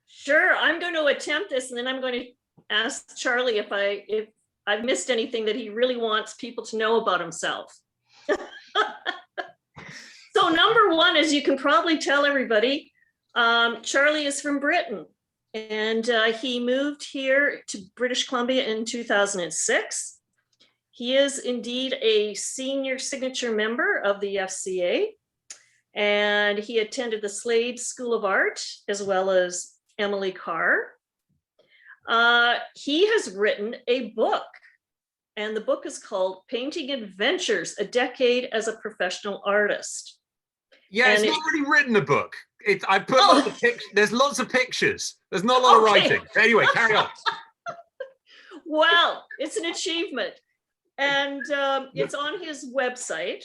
Sure, I'm going to attempt this, and then I'm going to ask Charlie if I've missed anything that he really wants people to know about himself. So number one, as you can probably tell everybody, Charlie is from Britain, and he moved here to British Columbia in 2006. He is indeed a senior signature member of the FCA, and he attended the Slade School of Art as well as Emily Carr. He has written a book, and the book is called Painting Adventures, A Decade as a Professional Artist. Yeah, and it's not really written a book. I put lots of pictures. There's lots of pictures. There's not a lot of writing. Anyway, carry on. Well, it's an achievement. And it's on his website,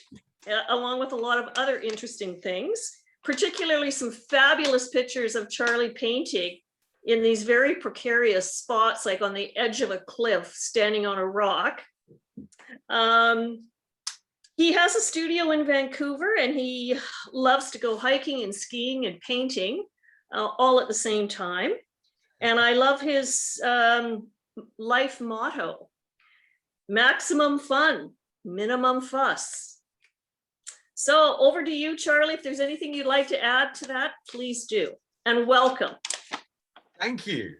along with a lot of other interesting things, particularly some fabulous pictures of Charlie painting in these very precarious spots, like on the edge of a cliff, standing on a rock. He has a studio in Vancouver, and he loves to go hiking and skiing and painting all at the same time. And I love his life motto: maximum fun, minimum fuss. So over to you, Charlie. If there's anything you'd like to add to that, please do. And welcome. Thank you.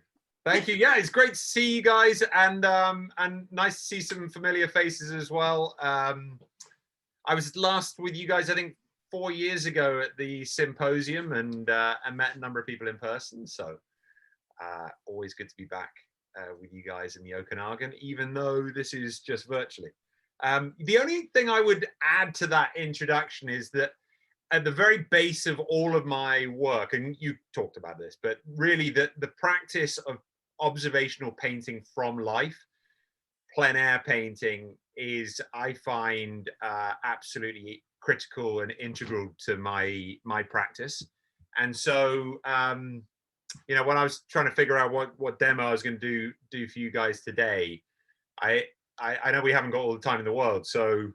Thank you. Yeah, it's great to see you guys, and nice to see some familiar faces as well. I was last with you guys, I think, 4 years ago at the symposium, and met a number of people in person. So always good to be back with you guys in the Okanagan, even though this is just virtually. The only thing I would add to that introduction is that at the very base of all of my work, and you talked about this, but really the practice of observational painting from life, plein air painting, is, I find, absolutely critical and integral to my practice. And so, you know, when I was trying to figure out what demo I was going to do for you guys today, I know we haven't got all the time in the world, so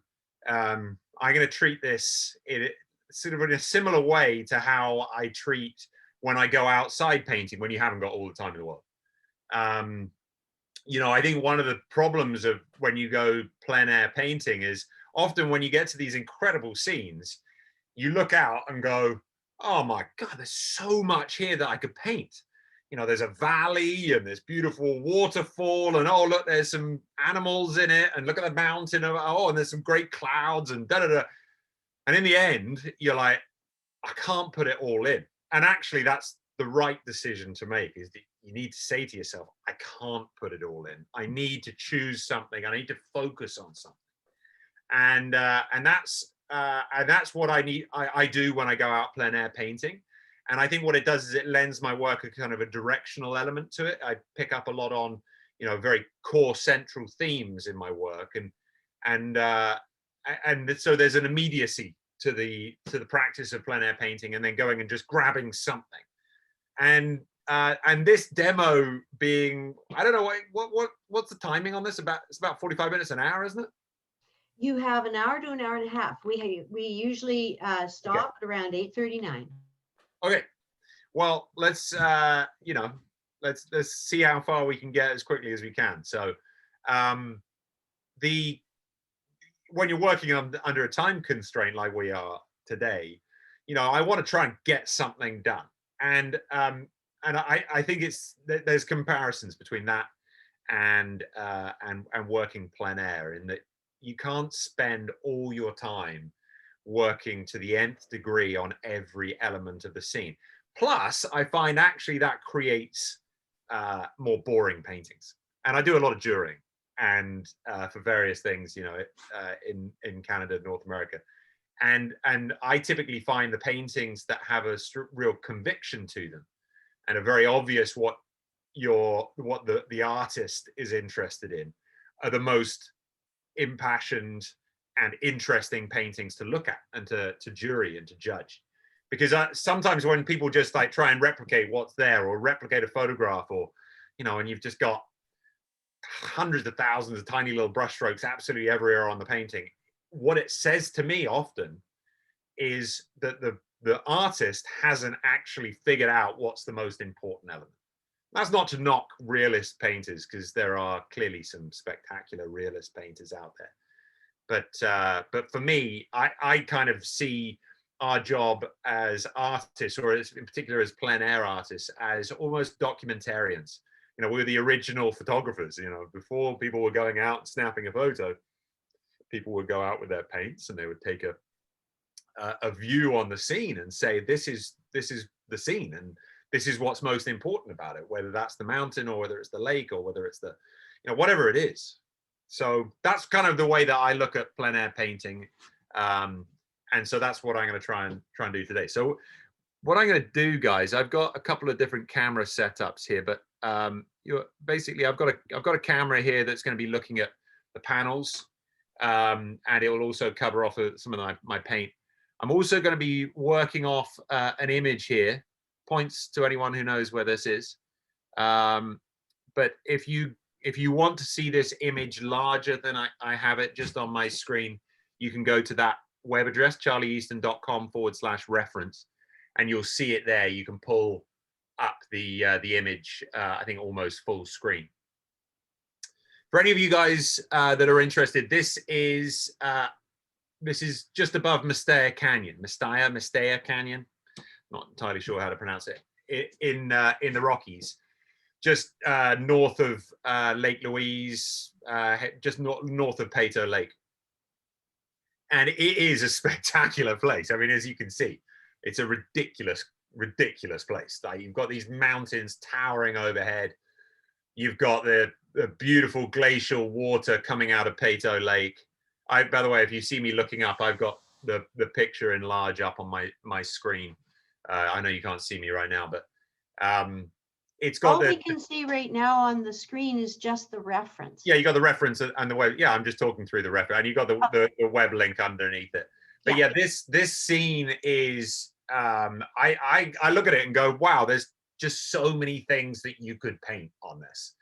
I'm going to treat this in sort of in a similar way to how I treat when I go outside painting when you haven't got all the time in the world. You know, I think one of the problems of when you go plein air painting is often when you get to these incredible scenes, you look out and go, oh my God, there's so much here that I could paint. You know, there's a valley and there's beautiful waterfall, and oh, look, there's some animals in it, and look at the mountain, and oh, and there's some great clouds, and da da da. And in the end, you're like, I can't put it all in. And actually, that's the right decision to make, is that you need to say to yourself, I can't put it all in. I need to choose something. I need to focus on something. And that's what I do when I go out plein air painting. And I think what it does is it lends my work a kind of a directional element to it. I pick up a lot on, you know, very core central themes in my work, and so there's an immediacy to the practice of plein air painting, and then going and just grabbing something. And this demo being, I don't know, what's the timing on this? It's about 45 minutes, an hour, isn't it? You have an hour to an hour and a half. We usually stop at around 8:39. Okay. Well, let's you know, let's see how far we can get as quickly as we can. So, when you're working under a time constraint like we are today, you know, I want to try and get something done. And I think there's comparisons between that and working plein air, in that you can't spend all your time working to the nth degree on every element of the scene. Plus, I find actually that creates more boring paintings. And I do a lot of juring, and for various things, you know, in Canada, North America. And I typically find the paintings that have a real conviction to them and are very obvious what the artist is interested in are the most impassioned and interesting paintings to look at and to jury and to judge. Because sometimes when people just like try and replicate what's there, or replicate a photograph, or, you know, and you've just got hundreds of thousands of tiny little brushstrokes absolutely everywhere on the painting, what it says to me often is that the artist hasn't actually figured out what's the most important element. That's not to knock realist painters, because there are clearly some spectacular realist painters out there. But for me, I kind of see our job as artists, or as, in particular as plein air artists, as almost documentarians. You know, we're the original photographers. You know, before people were going out and snapping a photo, people would go out with their paints and they would take a view on the scene and say, this is the scene, and this is what's most important about it, whether that's the mountain or whether it's the lake or whether it's the, you know, whatever it is. So that's kind of the way that I look at plein air painting. And so that's what I'm going to try and do today. So what I'm going to do, guys, I've got a couple of different camera setups here, but basically I've got a camera here that's going to be looking at the panels, and it will also cover off some of my paint. I'm also going to be working off an image here. Points to anyone who knows where this is. But if you want to see this image larger than I have it just on my screen, you can go to that web address, charlieeaston.com/reference, and you'll see it there. You can pull up the image, I think almost full screen. For any of you guys that are interested, this is just above Mistaya Canyon. Mistaya Canyon. Not entirely sure how to pronounce it. In the Rockies, just north of Lake Louise, just north of Peyto Lake. And it is a spectacular place. I mean, as you can see, it's a ridiculous place. Like, you've got these mountains towering overhead. You've got the beautiful glacial water coming out of Peyto Lake. By the way, if you see me looking up, I've got the picture in large up on my screen. I know you can't see me right now, but it's got all we can see right now on the screen is just the reference. Yeah, you got the reference and the web. Yeah, I'm just talking through the reference, and you got the web link underneath it. But yeah, this scene is I look at it and go, wow, there's just so many things that you could paint on this.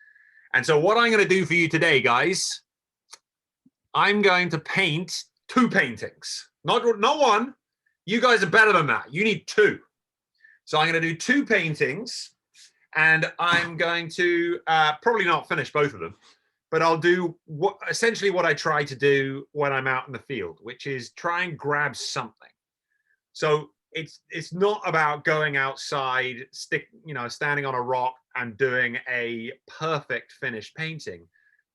And so what I'm going to do for you today, guys, I'm going to paint 2 paintings, not one. You guys are better than that. You need 2. So I'm going to do 2 paintings, and I'm going to probably not finish both of them, but I'll do essentially what I try to do when I'm out in the field, which is try and grab something. So it's not about going outside, standing on a rock and doing a perfect finished painting.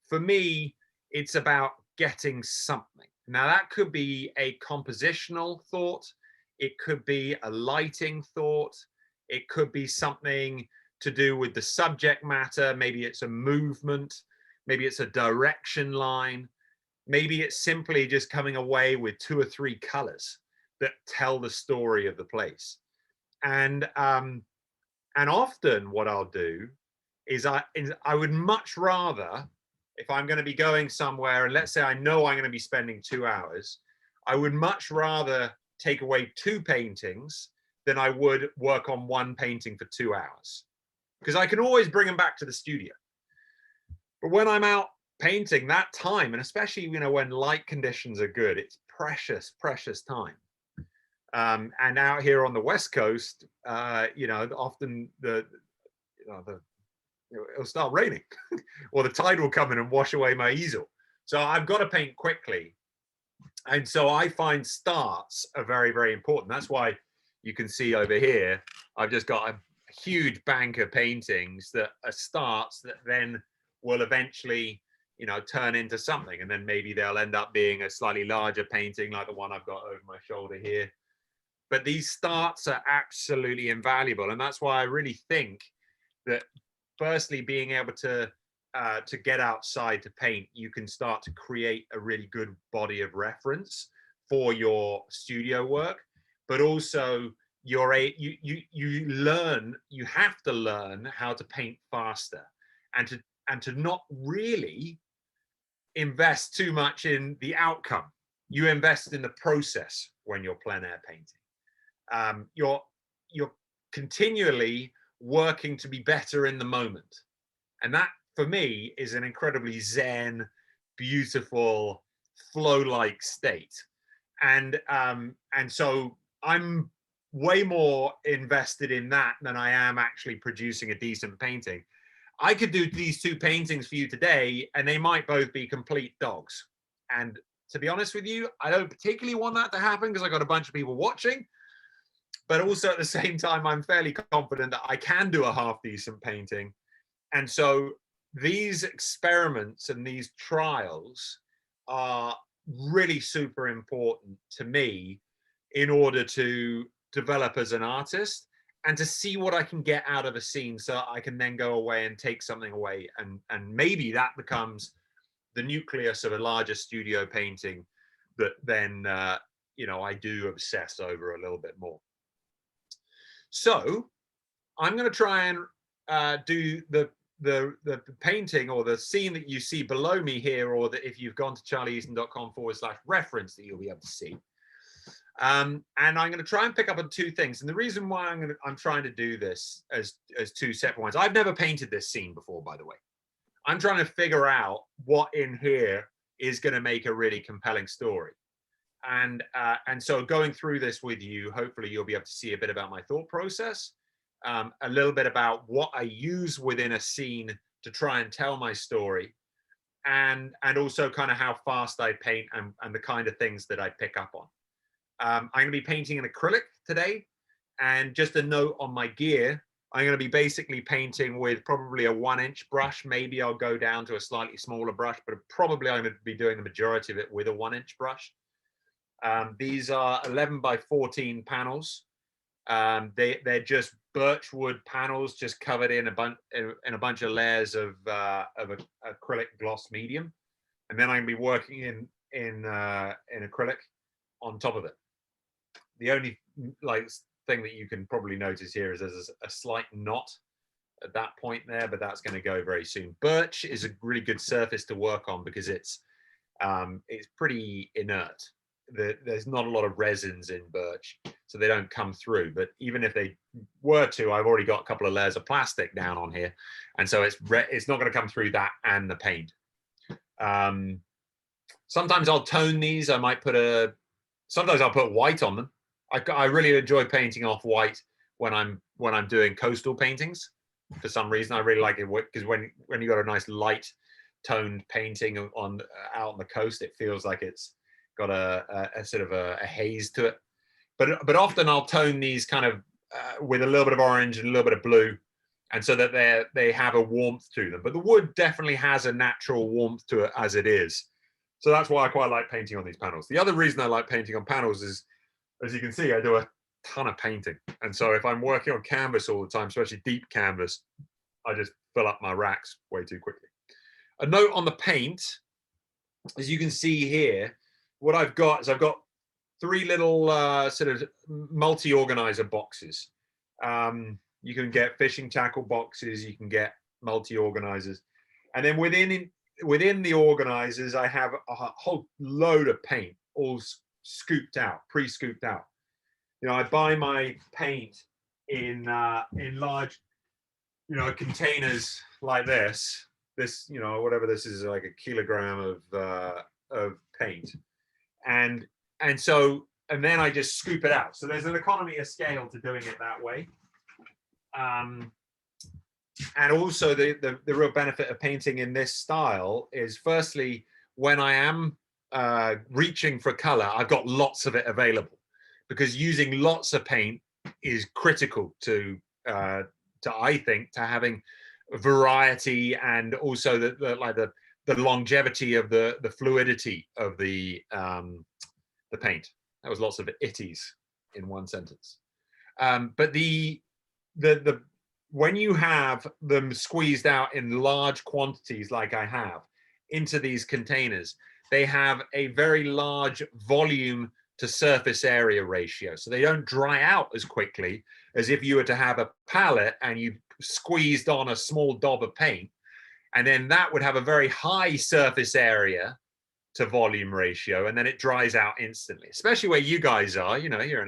For me, it's about getting something. Now, that could be a compositional thought. It could be a lighting thought. It could be something to do with the subject matter. Maybe it's a movement. Maybe it's a direction line. Maybe it's simply just coming away with 2 or 3 colors that tell the story of the place. And often what I'll do is I would much rather, if I'm going to be going somewhere, and let's say I know I'm going to be spending 2 hours, I would much rather take away 2 paintings than I would work on 1 painting for 2 hours, because I can always bring them back to the studio. But when I'm out painting, that time, and especially when light conditions are good, it's precious time. And out here on the West Coast, often it'll start raining or the tide will come in and wash away my easel. So I've got to paint quickly. And so I find starts are very, very important. That's why you can see over here, I've just got a huge bank of paintings that are starts that then will eventually, turn into something. And then maybe they'll end up being a slightly larger painting like the one I've got over my shoulder here. But these starts are absolutely invaluable. And that's why I really think that firstly, being able to get outside to paint, you can start to create a really good body of reference for your studio work. But also you have to learn how to paint faster and to not really invest too much in the outcome. You invest in the process when you're plein air painting. You're continually working to be better in the moment, and that for me is an incredibly zen, beautiful, flow-like state. And so I'm way more invested in that than I am actually producing a decent painting. I could do these two paintings for you today, and they might both be complete dogs. And to be honest with you, I don't particularly want that to happen because I got a bunch of people watching. But also at the same time, I'm fairly confident that I can do a half decent painting. And so these experiments and these trials are really super important to me in order to develop as an artist and to see what I can get out of a scene, so I can then go away and take something away, and maybe that becomes the nucleus of a larger studio painting that then you know, I do obsess over a little bit more. So I'm going to try and do the painting or the scene that you see below me here, or that if you've gone to charlieeaston.com/reference that you'll be able to see. And I'm going to try and pick up on two things. And the reason why I'm trying to do this as two separate ones, I've never painted this scene before, by the way. I'm trying to figure out what in here is going to make a really compelling story. And so going through this with you, hopefully you'll be able to see a bit about my thought process, a little bit about what I use within a scene to try and tell my story, and also kind of how fast I paint and the kind of things that I pick up on. I'm going to be painting in acrylic today, and just a note on my gear, I'm going to be basically painting with probably a 1-inch brush. Maybe I'll go down to a slightly smaller brush, but probably I'm going to be doing the majority of it with a 1-inch brush. These are 11 by 14 panels. They're just birchwood panels, just covered in a bunch of layers of acrylic gloss medium, and then I'm going to be working in acrylic on top of it. The only thing that you can probably notice here is there's a slight knot at that point there, but that's going to go very soon. Birch is a really good surface to work on because it's pretty inert. There's not a lot of resins in birch, so they don't come through. But even if they were to, I've already got a couple of layers of plastic down on here, and so it's not going to come through that and the paint. Sometimes I'll tone these. Sometimes I'll put white on them. I really enjoy painting off white when I'm doing coastal paintings. For some reason, I really like it because when you got a nice light toned painting out on the coast, it feels like it's got a sort of a haze to it. But often I'll tone these kind of with a little bit of orange and a little bit of blue, and so that they have a warmth to them. But the wood definitely has a natural warmth to it as it is. So that's why I quite like painting on these panels. The other reason I like painting on panels is, as you can see, I do a ton of painting. And so if I'm working on canvas all the time, especially deep canvas, I just fill up my racks way too quickly. A note on the paint, as you can see here, what I've got is I've got 3 little sort of multi-organizer boxes. You can get fishing tackle boxes, you can get multi-organizers. And then within the organizers, I have a whole load of paint, all scooped out, pre-scooped out. You know, I buy my paint in large, you know, containers like this. This, you know, whatever this is, like a kilogram of paint, and then I just scoop it out. So there's an economy of scale to doing it that way. And also the real benefit of painting in this style is, firstly, when I am reaching for color, I've got lots of it available, because using lots of paint is critical to I think, to having variety, and also the longevity of the fluidity of the paint. That was lots of itties in one sentence. But when you have them squeezed out in large quantities like I have into these containers, they have a very large volume to surface area ratio. So they don't dry out as quickly as if you were to have a palette and you squeezed on a small daub of paint, and then that would have a very high surface area to volume ratio, and then it dries out instantly, especially where you guys are. You know, you're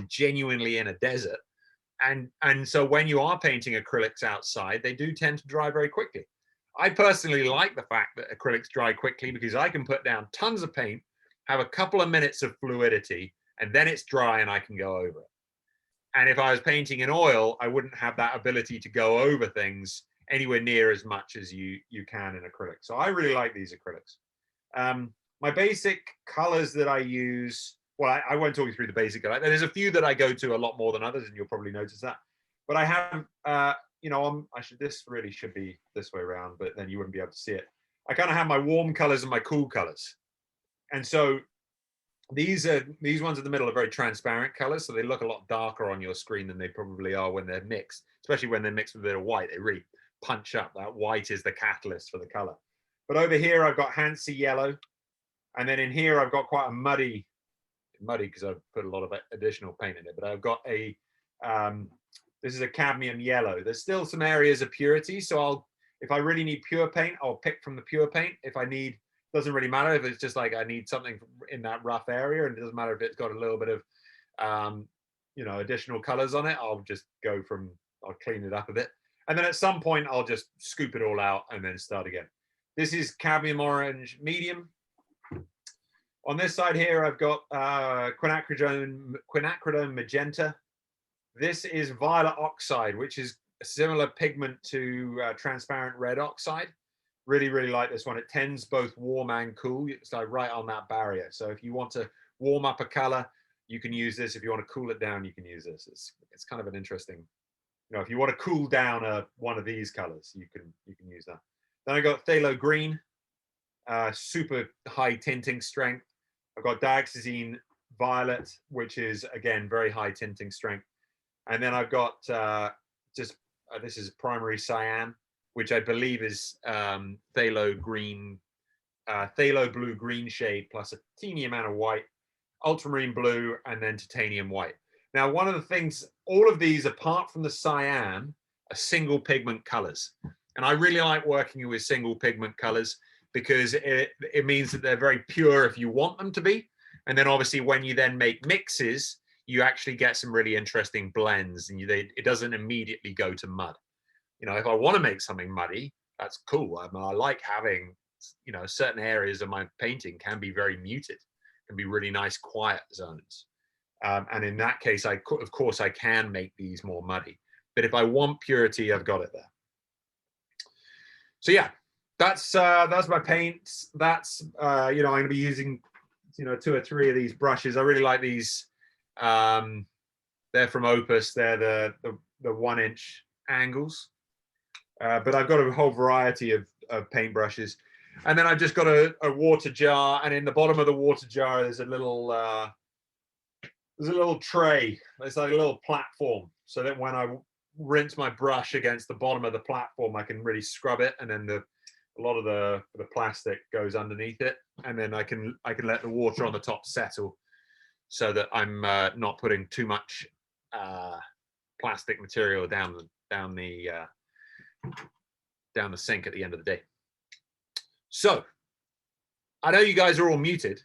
genuinely in a desert. And so when you are painting acrylics outside, they do tend to dry very quickly. I personally like the fact that acrylics dry quickly, because I can put down tons of paint, have a couple of minutes of fluidity, and then it's dry and I can go over it. And if I was painting in oil, I wouldn't have that ability to go over things anywhere near as much as you can in acrylic. So I really like these acrylics. My basic colors that I use, well, I won't talk you through the basic color. There's a few that I go to a lot more than others, and you'll probably notice that. But I have, you know, this really should be this way around, but then you wouldn't be able to see it. I kind of have my warm colors and my cool colors. And so these ones in the middle are very transparent colors, so they look a lot darker on your screen than they probably are when they're mixed, especially when they're mixed with a bit of white. They really punch up. That white is the catalyst for the color. But over here, I've got Hansi yellow. And then in here, I've got quite a muddy because I've put a lot of additional paint in it, but I've got a, this is a cadmium yellow. There's still some areas of purity. So if I really need pure paint, I'll pick from the pure paint. If I need, doesn't really matter if it's just like I need something in that rough area, and it doesn't matter if it's got a little bit of, you know, additional colors on it, I'll just go from, I'll clean it up a bit. And then at some point, I'll just scoop it all out and then start again. This is cadmium orange medium. On this side here, I've got quinacridone magenta. This is violet oxide, which is a similar pigment to transparent red oxide. Really, really like this one. It tends both warm and cool. It's like right on that barrier. So if you want to warm up a color, you can use this. If you want to cool it down, you can use this. It's kind of an interesting, you know, if you want to cool down one of these colors, you can use that. Then I got phthalo green, super high tinting strength. I've got dioxazine violet, which is again very high tinting strength. And then I've got this is primary cyan, which I believe is phthalo green, phthalo blue green shade plus a teeny amount of white, ultramarine blue, and then titanium white. Now, one of the things, all of these, apart from the cyan, are single pigment colors. And I really like working with single pigment colors because it means that they're very pure if you want them to be. And then obviously when you then make mixes, you actually get some really interesting blends, and it doesn't immediately go to mud. You know, if I want to make something muddy, that's cool. I mean, I like having, you know, certain areas of my painting can be very muted, can be really nice quiet zones. And in that case, of course, I can make these more muddy. But if I want purity, I've got it there. So yeah, that's my paints. That's you know, I'm going to be using, you know, 2 or 3 of these brushes. I really like these. They're from Opus. They're the 1-inch angles. But I've got a whole variety of paint brushes. And then I've just got a water jar, and in the bottom of the water jar there's a little tray. There's like a little platform, so that when I rinse my brush against the bottom of the platform, I can really scrub it, and then a lot of the plastic goes underneath it, and then I can let the water on the top settle, so that I'm not putting too much plastic material down the sink at the end of the day. So I know you guys are all muted,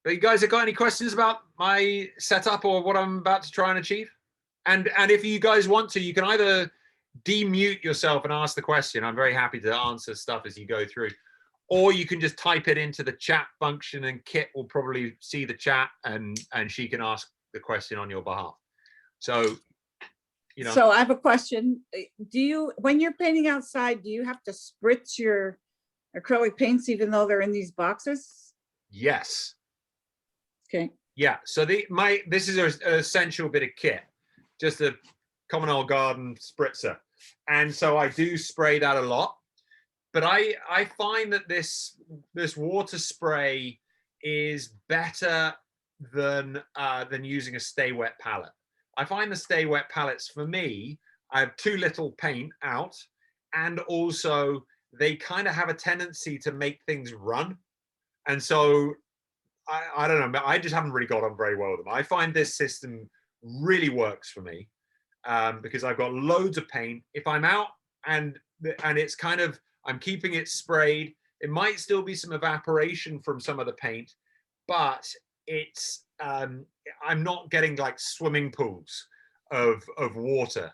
but you guys have got any questions about my setup or what I'm about to try and achieve? And if you guys want to, you can either demute yourself and ask the question. I'm very happy to answer stuff as you go through, or you can just type it into the chat function, and Kit will probably see the chat, and she can ask the question on your behalf. So, you know. So I have a question. When you're painting outside, do you have to spritz your acrylic paints even though they're in these boxes? Yes. Okay. Yeah. So this is an essential bit of kit, just a common old garden spritzer, and so I do spray that a lot. But I find that this water spray is better than using a stay wet palette. I find the stay wet palettes, for me, I have too little paint out, and also they kind of have a tendency to make things run. And so I don't know, I just haven't really got on very well with them. I find this system really works for me because I've got loads of paint. If I'm out and it's kind of, I'm keeping it sprayed, it might still be some evaporation from some of the paint, but it's I'm not getting like swimming pools of water,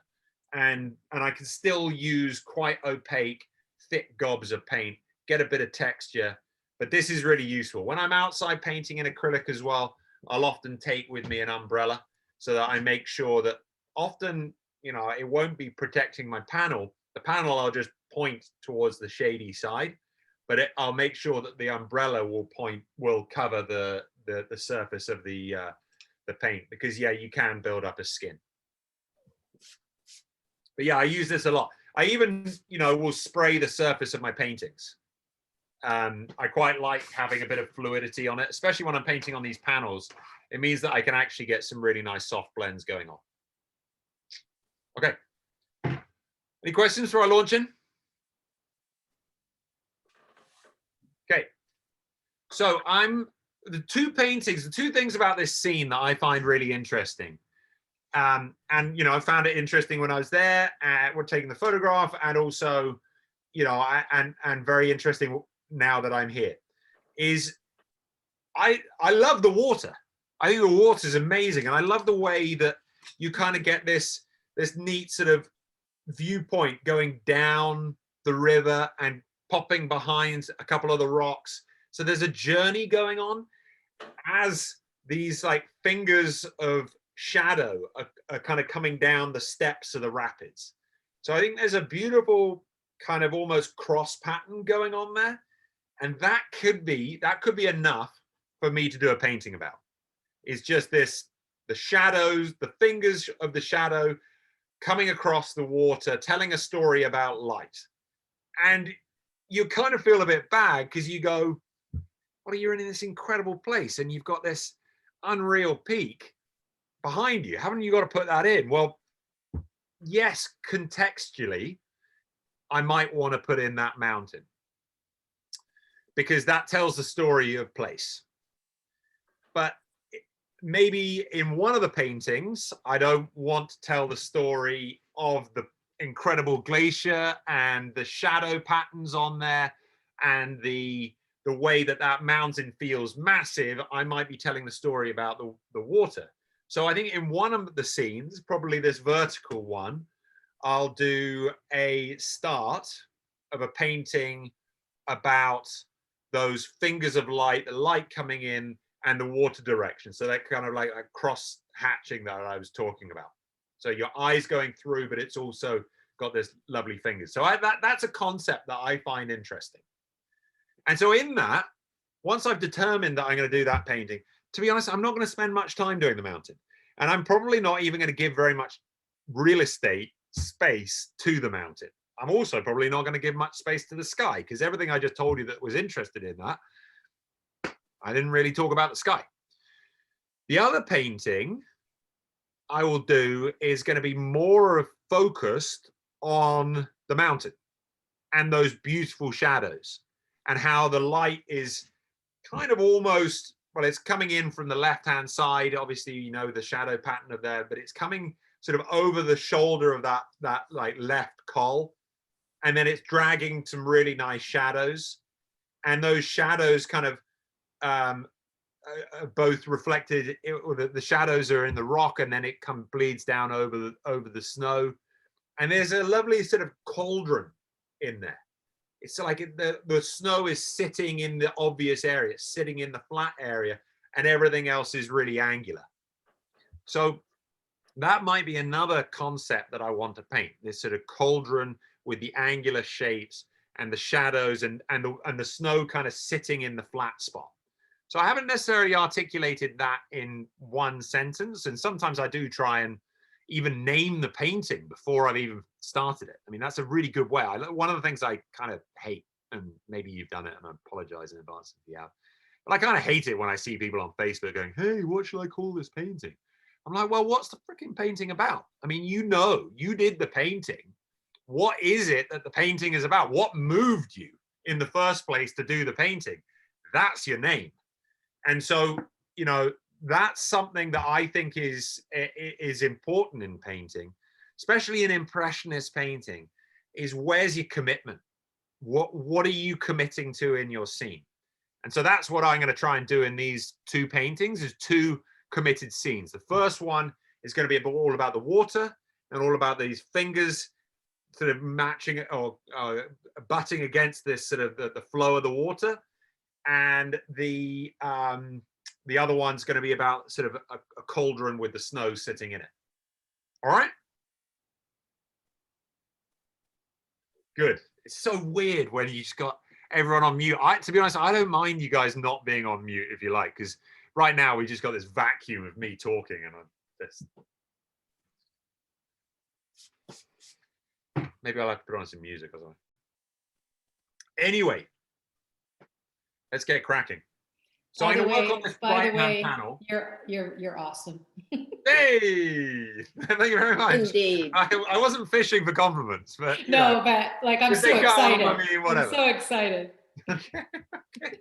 and I can still use quite opaque thick gobs of paint, get a bit of texture. But this is really useful when I'm outside painting in acrylic as well. I'll often take with me an umbrella so that I make sure that often, you know, it won't be protecting my panel. The panel I'll just point towards the shady side, but I'll make sure that the umbrella will cover the surface of the paint, because yeah, you can build up a skin. But yeah, I use this a lot. I even, you know, will spray the surface of my paintings. I quite like having a bit of fluidity on it, especially when I'm painting on these panels. It means that I can actually get some really nice soft blends going on. Okay. Any questions for our launching? Okay. So the two things about this scene that I find really interesting. And, you know, I found it interesting when I was there, we're taking the photograph, and also, you know, and very interesting now that I'm here, is I love the water. I think the water is amazing. And I love the way that you kind of get this neat sort of viewpoint going down the river and popping behind a couple of the rocks. So there's a journey going on as these like fingers of shadow are kind of coming down the steps of the rapids. So I think there's a beautiful kind of almost cross pattern going on there. And that could be enough for me to do a painting about. It's just this, the shadows, the fingers of the shadow coming across the water, telling a story about light. And you kind of feel a bit bad because you go, well, you're in this incredible place and you've got this unreal peak behind you. Haven't you got to put that in? Well, yes, contextually, I might want to put in that mountain because that tells the story of place. But maybe in one of the paintings, I don't want to tell the story of the incredible glacier and the shadow patterns on there and the way that that mountain feels massive. I might be telling the story about the water. So I think in one of the scenes, probably this vertical one, I'll do a start of a painting about those fingers of light, the light coming in and the water direction. So that kind of like a cross hatching that I was talking about. So your eyes going through, but it's also got this lovely fingers. So that's a concept that I find interesting. And so in that, once I've determined that I'm going to do that painting, to be honest, I'm not going to spend much time doing the mountain. And I'm probably not even going to give very much real estate space to the mountain. I'm also probably not going to give much space to the sky, because everything I just told you that was interested in that, I didn't really talk about the sky. The other painting I will do is going to be more focused on the mountain and those beautiful shadows and how the light is kind of almost, well, it's coming in from the left-hand side. Obviously, you know, the shadow pattern of there, but it's coming sort of over the shoulder of that like left col. And then it's dragging some really nice shadows. And those shadows kind of both reflected, the shadows are in the rock and then it bleeds down over the snow. And there's a lovely sort of cauldron in there. It's like the snow is sitting in the obvious area, sitting in the flat area, and everything else is really angular. So that might be another concept that I want to paint, this sort of cauldron with the angular shapes and the shadows and the snow kind of sitting in the flat spot. So I haven't necessarily articulated that in one sentence. And sometimes I do try and even name the painting before I've even started it. I mean, that's a really good way. One of the things I kind of hate, and maybe you've done it and I apologize in advance if you have, but I kind of hate it when I see people on Facebook going, hey, what should I call this painting? I'm like, well, what's the freaking painting about? I mean, you know, you did the painting. What is it that the painting is about? What moved you in the first place to do the painting? That's your name. And so, you know, that's something that I think is important in painting, especially in impressionist painting, is where's your commitment? What are you committing to in your scene? And so that's what I'm going to try and do in these two paintings, is two committed scenes. The first one is going to be all about the water and all about these fingers sort of matching or butting against this sort of the flow of the water. And the other one's going to be about sort of a cauldron with the snow sitting in it. All right. Good. It's so weird when you just got everyone on mute. To be honest, I don't mind you guys not being on mute if you like, because right now we just got this vacuum of me talking, and I'm just... Maybe I'll have to put on some music or something. Anyway, let's get cracking. So I'm going to work on this right-hand panel. You're awesome. Hey, thank you very much. Indeed. I wasn't fishing for compliments, but No, but like I'm so excited. I'm so excited. Okay,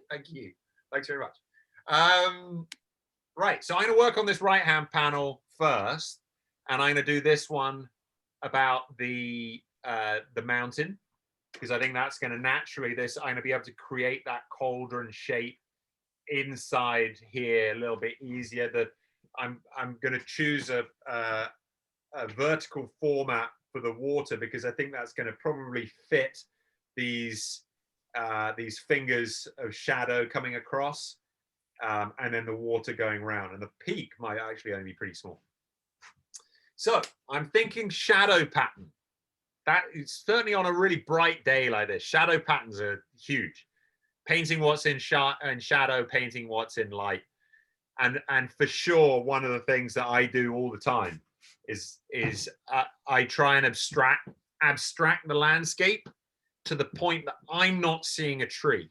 thank you. Thanks very much. Right, so I'm going to work on this right-hand panel first, and I'm going to do this one about the mountain, because I think that's going to naturally, I'm going to be able to create that cauldron shape inside here a little bit easier. That I'm going to choose a vertical format for the water, because I think that's going to probably fit these fingers of shadow coming across, and then the water going around, and the peak might actually only be pretty small. So I'm thinking shadow pattern. That is certainly on a really bright day like this. Shadow patterns are huge. Painting what's in shadow, painting what's in light. And for sure, one of the things that I do all the time is I try and abstract the landscape to the point that I'm not seeing a tree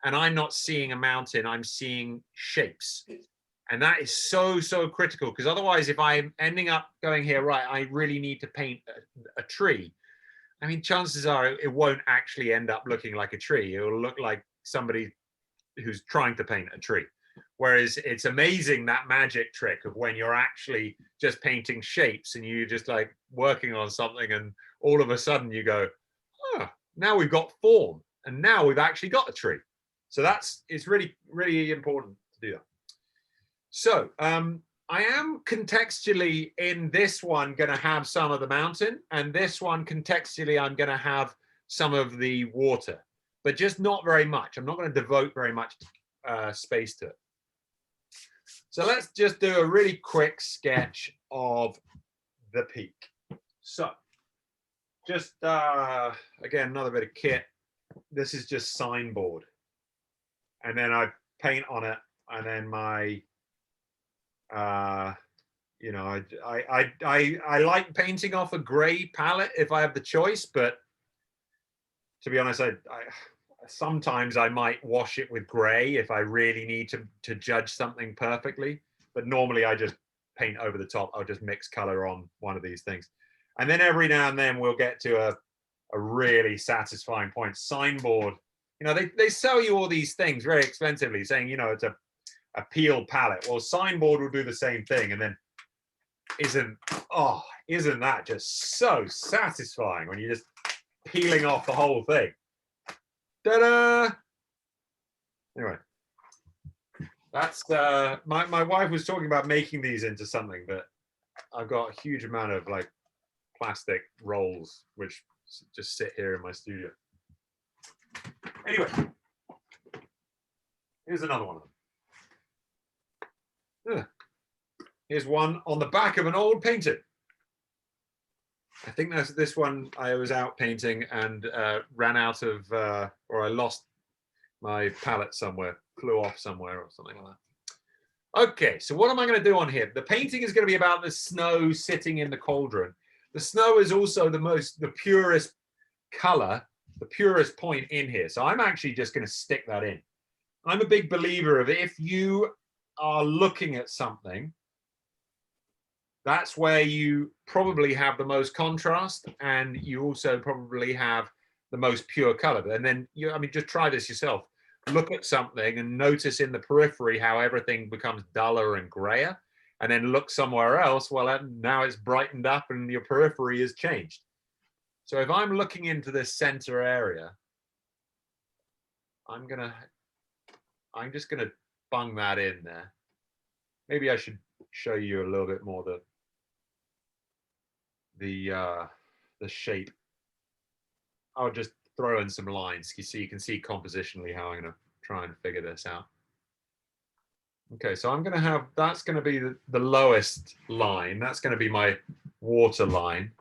and I'm not seeing a mountain, I'm seeing shapes. And that is so critical, because otherwise, if I'm ending up going here, right, I really need to paint a tree. I mean, chances are it won't actually end up looking like a tree. It will look like somebody who's trying to paint a tree. Whereas it's amazing, that magic trick of when you're actually just painting shapes and you're just like working on something, and all of a sudden you go, oh, now we've got form, and now we've actually got a tree. So it's really important to do that. So I am contextually in this one going to have some of the mountain, and this one contextually I'm going to have some of the water, but just not very much. I'm not going to devote very much space to it. So let's just do a really quick sketch of the peak. So just again, another bit of kit. This is just signboard, and then I paint on it, and then my you know, I like painting off a gray palette if I have the choice, but to be honest, I sometimes I might wash it with gray if I really need to judge something perfectly, but normally I just paint over the top. I'll just mix color on one of these things, and then every now and then we'll get to a really satisfying point. Signboard, you know, they sell you all these things very expensively, saying, you know, it's a peel palette. Well, signboard will do the same thing, and then isn't that just so satisfying when you're just peeling off the whole thing? Ta-da! Anyway, that's my wife was talking about making these into something, but I've got a huge amount of like plastic rolls which just sit here in my studio. Anyway, here's another one of them. Here's one on the back of an old painting. I think that's this one. I was out painting and ran out of, or I lost my palette somewhere, flew off somewhere or something like that. Okay, so what am I going to do on here? The painting is going to be about the snow sitting in the cauldron. The snow is also the purest color, the purest point in here. So I'm actually just going to stick that in. I'm a big believer of, if you are looking at something, that's where you probably have the most contrast, and you also probably have the most pure color. And then just try this yourself. Look at something and notice in the periphery how everything becomes duller and grayer, and then look somewhere else. Well, now it's brightened up and your periphery has changed. So if I'm looking into this center area, I'm just gonna bung that in there. Maybe I should show you a little bit more the shape. I'll just throw in some lines so you can see compositionally how I'm going to try and figure this out. Okay, so I'm going to have, that's going to be the lowest line. That's going to be my water line.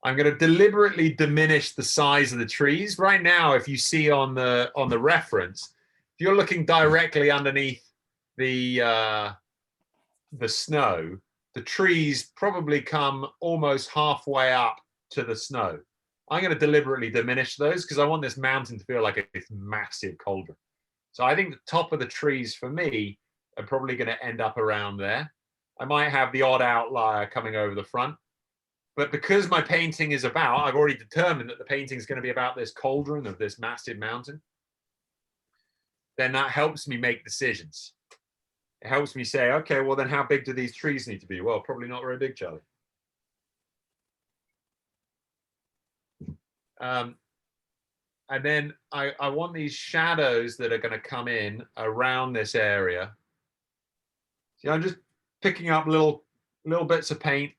I'm going to deliberately diminish the size of the trees. Right now, if you see on the reference, if you're looking directly underneath the snow, the trees probably come almost halfway up to the snow. I'm going to deliberately diminish those because I want this mountain to feel like a massive cauldron. So I think the top of the trees for me are probably going to end up around there. I might have the odd outlier coming over the front. But because my painting is about, I've already determined that the painting is going to be about this cauldron of this massive mountain, then that helps me make decisions. It helps me say, okay, well then how big do these trees need to be? Well, probably not very big, Charlie. And then I want these shadows that are going to come in around this area. See, I'm just picking up little bits of paint.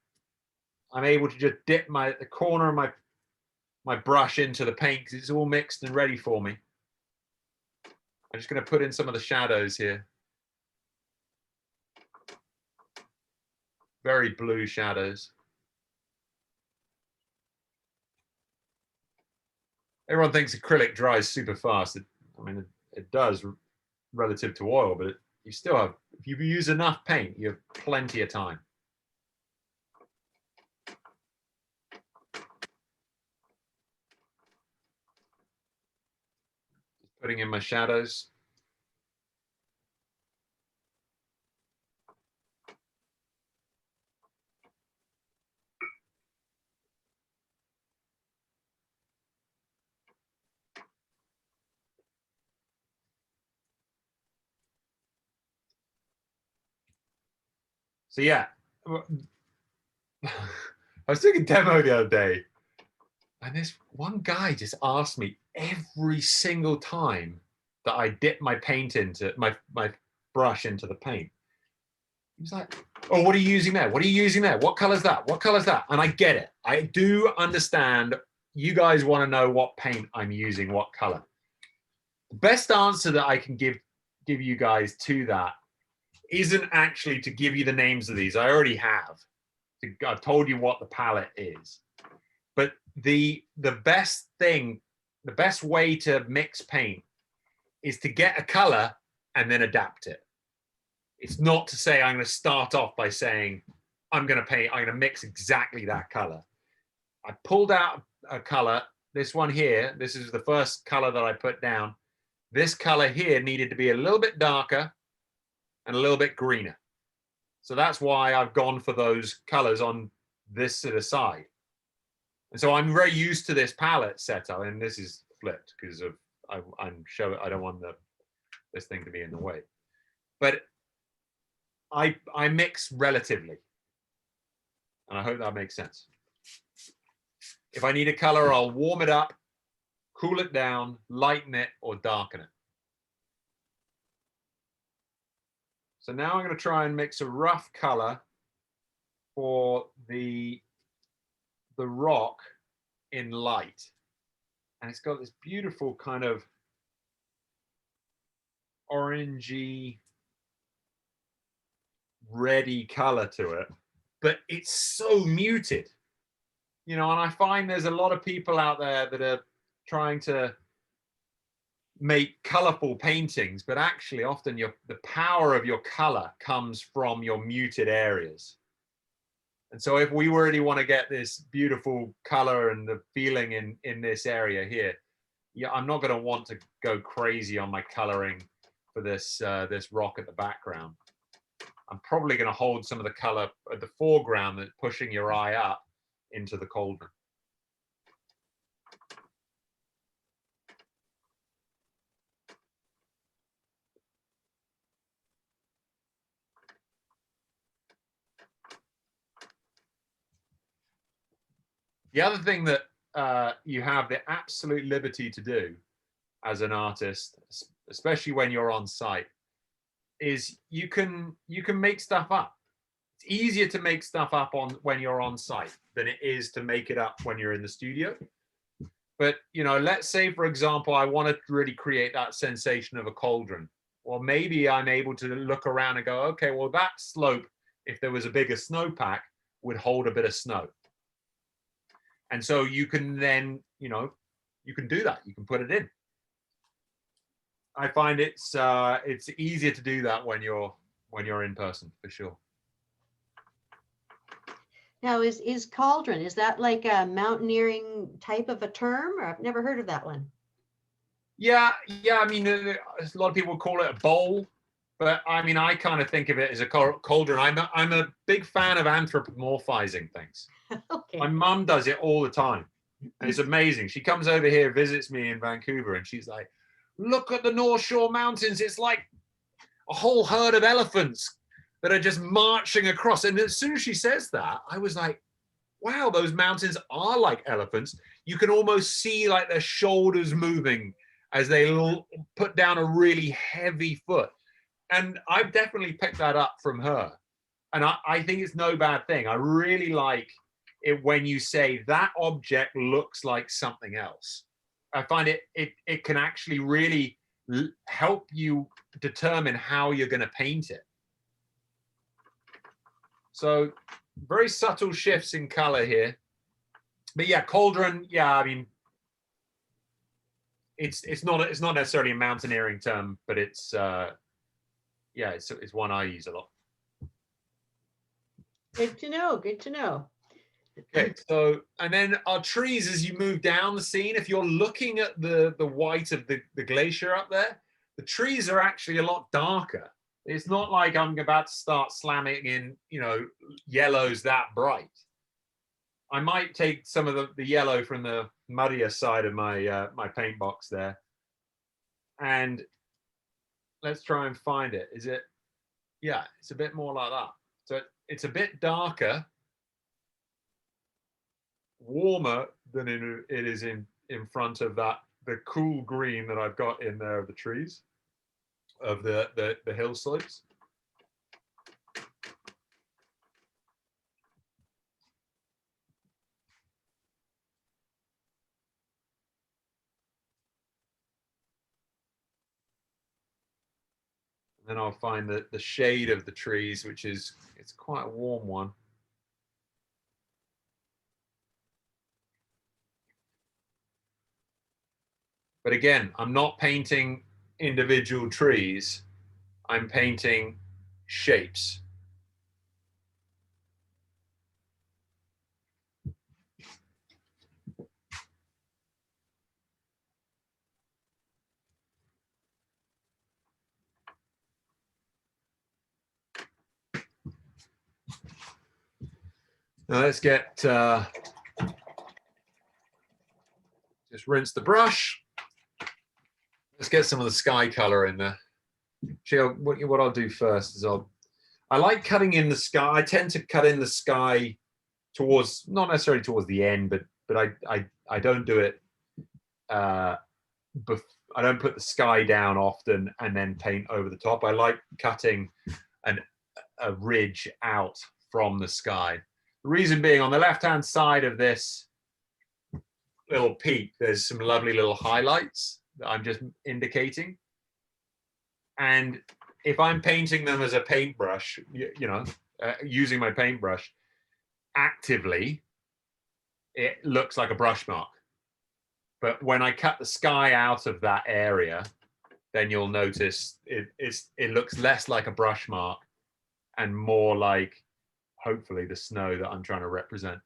I'm able to just dip the corner of my brush into the paint because it's all mixed and ready for me. I'm just going to put in some of the shadows here. Very blue shadows. Everyone thinks acrylic dries super fast. I mean, it does relative to oil, but you still have, if you use enough paint, you have plenty of time. Putting in my shadows. So yeah, I was doing a demo the other day, and this one guy just asked me every single time that I dip my paint into my brush into the paint. He was like, "Oh, what are you using there? What are you using there? What color's that? What color's that?" And I get it. I do understand. You guys want to know what paint I'm using, what color. The best answer that I can give you guys to that isn't actually to give you the names of these. I already have. I've told you what the palette is. But the best thing, the best way to mix paint is to get a color and then adapt it. It's not to say I'm going to start off by saying I'm going to mix exactly that color. I pulled out a color, this one here. This is the first color that I put down. This color here needed to be a little bit darker and a little bit greener. So that's why I've gone for those colors on this to the side. And so I'm very used to this palette setup, and this is flipped because of I don't want this thing to be in the way. But I mix relatively, and I hope that makes sense. If I need a color, I'll warm it up, cool it down, lighten it, or darken it. So now I'm going to try and mix a rough color for the rock in light. And it's got this beautiful kind of orangey, reddy color to it, but it's so muted. You know, and I find there's a lot of people out there that are trying to make colorful paintings, but actually often the power of your color comes from your muted areas. And so if we really want to get this beautiful color and the feeling in this area here, yeah, I'm not going to want to go crazy on my coloring for this this rock at the background. I'm probably going to hold some of the color at the foreground that's pushing your eye up into the cauldron. The other thing that you have the absolute liberty to do as an artist, especially when you're on site, is you can make stuff up. It's easier to make stuff up when you're on site than it is to make it up when you're in the studio. But you know, let's say for example, I want to really create that sensation of a cauldron. Well, maybe I'm able to look around and go, okay, well that slope, if there was a bigger snowpack, would hold a bit of snow. And so you can then, you know, you can do that. You can put it in. I find it's easier to do that when you're in person, for sure. Now, is cauldron, is that like a mountaineering type of a term, or I've never heard of that one? Yeah. I mean, a lot of people call it a bowl, but I mean, I kind of think of it as a cauldron. I'm a big fan of anthropomorphizing things. Okay. My mum does it all the time, and it's amazing. She comes over here, visits me in Vancouver, and she's like, "Look at the North Shore Mountains. It's like a whole herd of elephants that are just marching across." And as soon as she says that, I was like, wow, those mountains are like elephants. You can almost see like their shoulders moving as they put down a really heavy foot. And I've definitely picked that up from her. And I think it's no bad thing. I really like it when you say that object looks like something else. I find it can actually really help you determine how you're going to paint it. So very subtle shifts in color here. But yeah, cauldron, yeah, I mean, it's not necessarily a mountaineering term, but it's yeah, it's one I use a lot. Good to know. Good to know. Okay, so and then our trees, as you move down the scene, if you're looking at the white of the glacier up there, the trees are actually a lot darker. It's not like I'm about to start slamming in, you know, yellows that bright. I might take some of the yellow from the muddier side of my my paint box there, and let's try and find it. Is it? Yeah, it's a bit more like that. So it's a bit darker, warmer than it is in front of the cool green that I've got in there of the trees, of the hill slopes. Then I'll find the shade of the trees, which is, it's quite a warm one. But again, I'm not painting individual trees. I'm painting shapes. Now let's get, just rinse the brush. Let's get some of the sky color in there. Actually, what I'll do first is I like cutting in the sky. I tend to cut in the sky towards, not necessarily towards the end, but I don't do it, I don't put the sky down often and then paint over the top. I like cutting a ridge out from the sky. The reason being, on the left-hand side of this little peak, there's some lovely little highlights that I'm just indicating. And if I'm painting them as a paintbrush, you know, using my paintbrush actively, it looks like a brush mark. But when I cut the sky out of that area, then you'll notice it looks less like a brush mark and more like, hopefully, the snow that I'm trying to represent.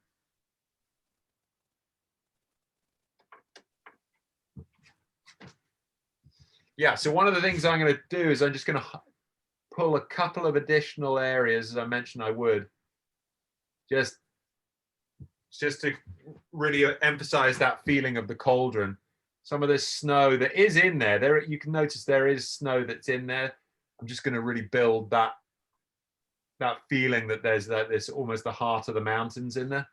Yeah, so one of the things I'm going to do is I'm just going to pull a couple of additional areas, as I mentioned I would, just to really emphasize that feeling of the cauldron. Some of this snow that is in there, you can notice there is snow that's in there. I'm just going to really build that feeling that there's this almost the heart of the mountains in there.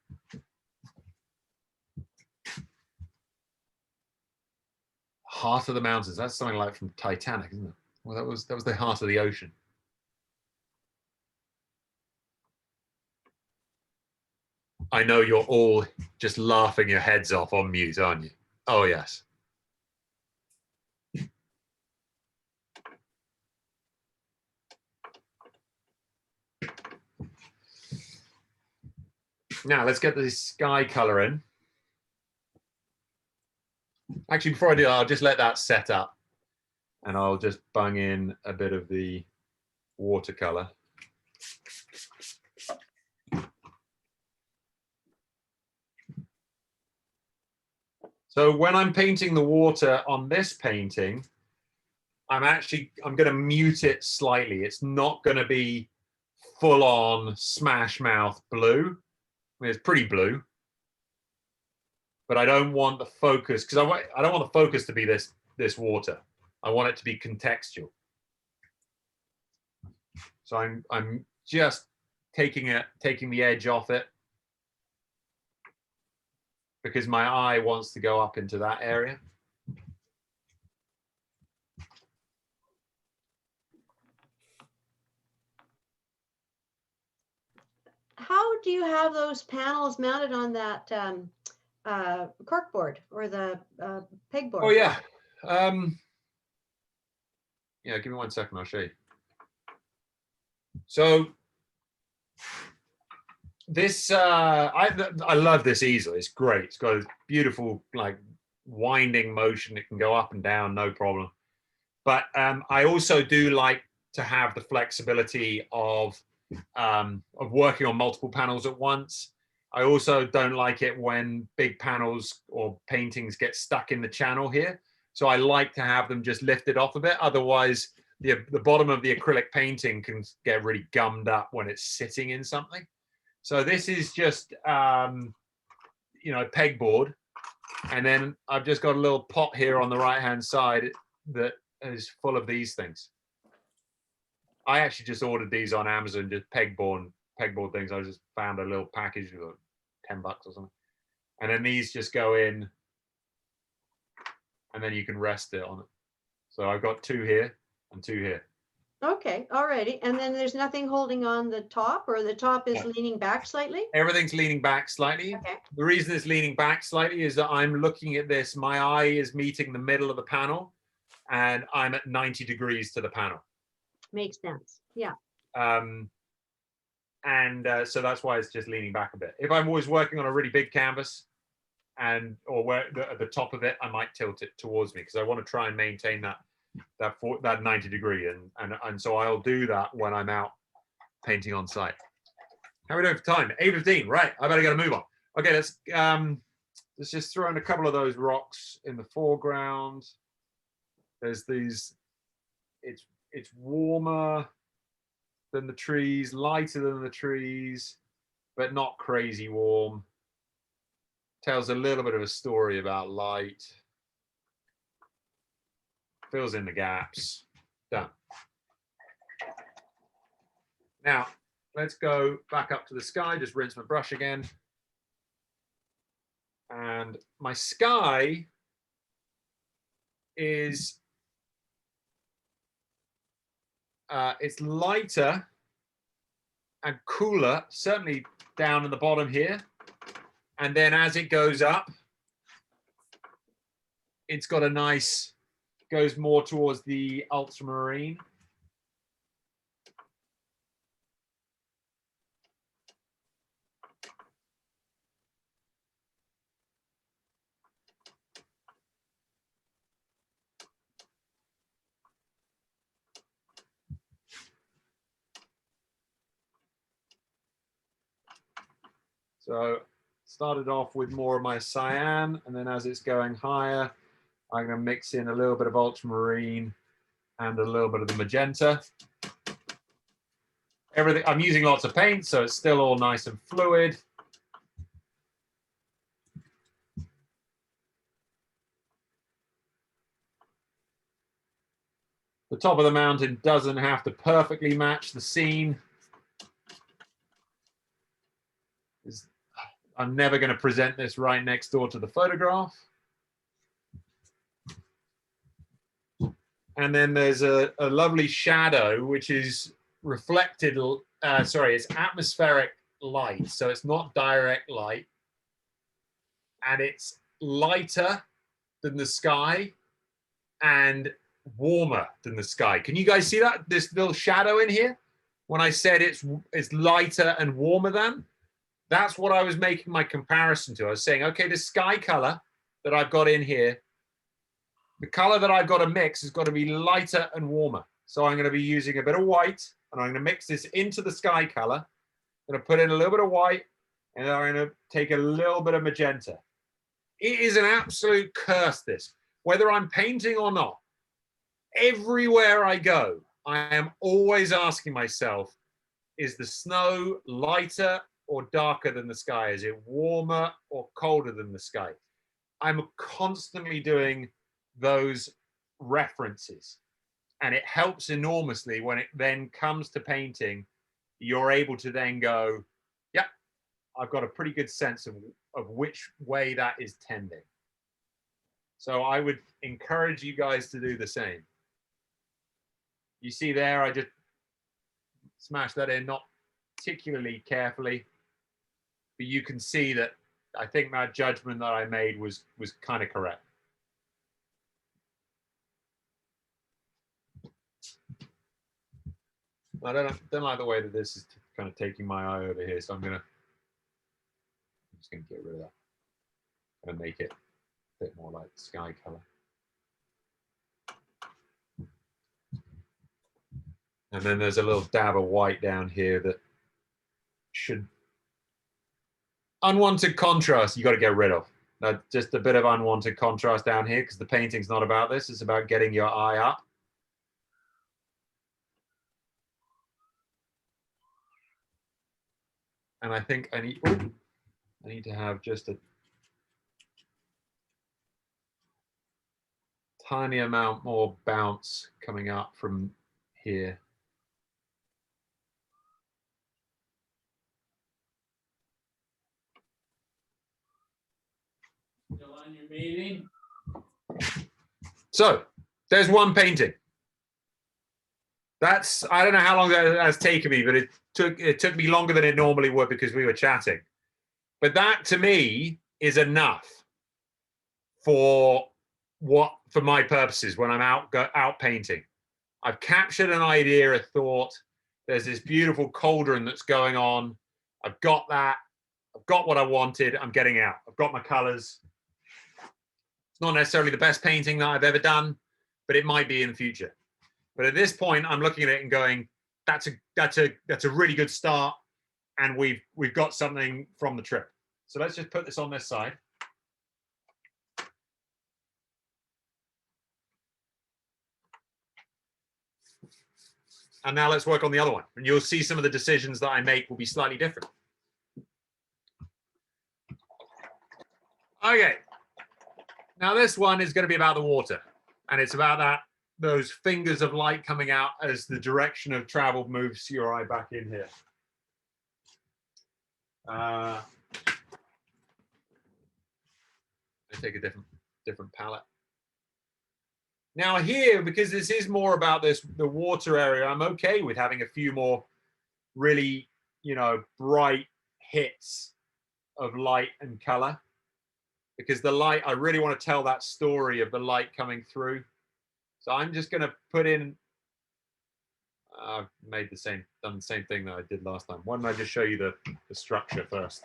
Heart of the mountains, that's something like from Titanic, isn't it? Well, that was the heart of the ocean. I know you're all just laughing your heads off on mute, aren't you? Oh, yes. Now let's get the sky color in. Actually, before I do, I'll just let that set up and I'll just bung in a bit of the watercolor. So when I'm painting the water on this painting, I'm going to mute it slightly. It's not going to be full on smash mouth blue. I mean, it's pretty blue, but I don't want the focus, because I don't want the focus to be this water. I want it to be contextual. So I'm just taking the edge off it, because my eye wants to go up into that area. How do you have those panels mounted on that cork board or the pegboard? Oh yeah. Yeah, give me 1 second, I'll show you. So this, I love this easel. It's great. It's got a beautiful, like, winding motion. It can go up and down, no problem. But I also do like to have the flexibility of working on multiple panels at once. I also don't like it when big panels or paintings get stuck in the channel here. So I like to have them just lifted off a bit. Otherwise, the bottom of the acrylic painting can get really gummed up when it's sitting in something. So this is just, you know, pegboard. And then I've just got a little pot here on the right-hand side that is full of these things. I actually just ordered these on Amazon, just pegboard things. I just found a little package for $10 or something. And then these just go in, and then you can rest it on it. So I've got 2 here and 2 here. Okay, alrighty. And then there's nothing holding on the top, or the top is leaning back slightly? Everything's leaning back slightly. Okay. The reason it's leaning back slightly is that I'm looking at this. My eye is meeting the middle of the panel, and I'm at 90 degrees to the panel. Makes sense. Yeah. So that's why it's just leaning back a bit. If I'm always working on a really big canvas, or where at the top of it, I might tilt it towards me, because I want to try and maintain that 90 degree, and so I'll do that when I'm out painting on site. How are we doing for time? 8:15. Right, I better get a move on. Okay, let's just throw in a couple of those rocks in the foreground. There's these. It's warmer than the trees, lighter than the trees, but not crazy warm. Tells a little bit of a story about light. Fills in the gaps. Done. Now, let's go back up to the sky. Just rinse my brush again. And my sky is it's lighter and cooler, certainly down in the bottom here. And then as it goes up, it's got a nice, goes more towards the ultramarine. So started off with more of my cyan, and then as it's going higher, I'm going to mix in a little bit of ultramarine and a little bit of the magenta. Everything, I'm using lots of paint, so it's still all nice and fluid. The top of the mountain doesn't have to perfectly match the scene. I'm never going to present this right next door to the photograph. And then there's a lovely shadow, which is reflected, it's atmospheric light. So it's not direct light. And it's lighter than the sky and warmer than the sky. Can you guys see that? This little shadow in here? When I said it's lighter and warmer than? That's what I was making my comparison to. I was saying, okay, the sky color that I've got in here, the color that I've got to mix has got to be lighter and warmer. So I'm going to be using a bit of white, and I'm going to mix this into the sky color. I'm going to put in a little bit of white, and then I'm going to take a little bit of magenta. It is an absolute curse, this. Whether I'm painting or not, everywhere I go, I am always asking myself, is the snow lighter or darker than the sky? Is it warmer or colder than the sky? I'm constantly doing those references, and it helps enormously when it then comes to painting. You're able to then go, yeah, I've got a pretty good sense of which way that is tending. So I would encourage you guys to do the same. You see there, I just smashed that in, not particularly carefully, but you can see that I think that judgment that I made was kind of correct. I don't like the way that this is kind of taking my eye over here, so I'm just gonna get rid of that and make it a bit more like sky color. And then there's a little dab of white down here that should, unwanted contrast, you got to get rid of. Just a bit of unwanted contrast down here, because the painting's not about this, it's about getting your eye up. And I think I need to have just a tiny amount more bounce coming up from here. Still on your meeting? So there's one painting. That's, I don't know how long that has taken me, but it took me longer than it normally would because we were chatting. But that to me is enough for my purposes when I'm out painting. I've captured an idea, a thought. There's this beautiful cauldron that's going on. I've got that. I've got what I wanted. I'm getting out. I've got my colors. It's not necessarily the best painting that I've ever done, but it might be in the future. But at this point, I'm looking at it and going, that's a really good start, and we've got something from the trip. So let's just put this on this side. And now let's work on the other one. And you'll see some of the decisions that I make will be slightly different. Okay. Now this one is going to be about the water. And it's about those fingers of light coming out as the direction of travel moves your eye back in here. I take a different palette. Now here, because this is more about the water area, I'm okay with having a few more really, bright hits of light and color, because the light, I really want to tell that story of the light coming through. So I'm just going to put in, I've done the same thing that I did last time. Why don't I just show you the structure first?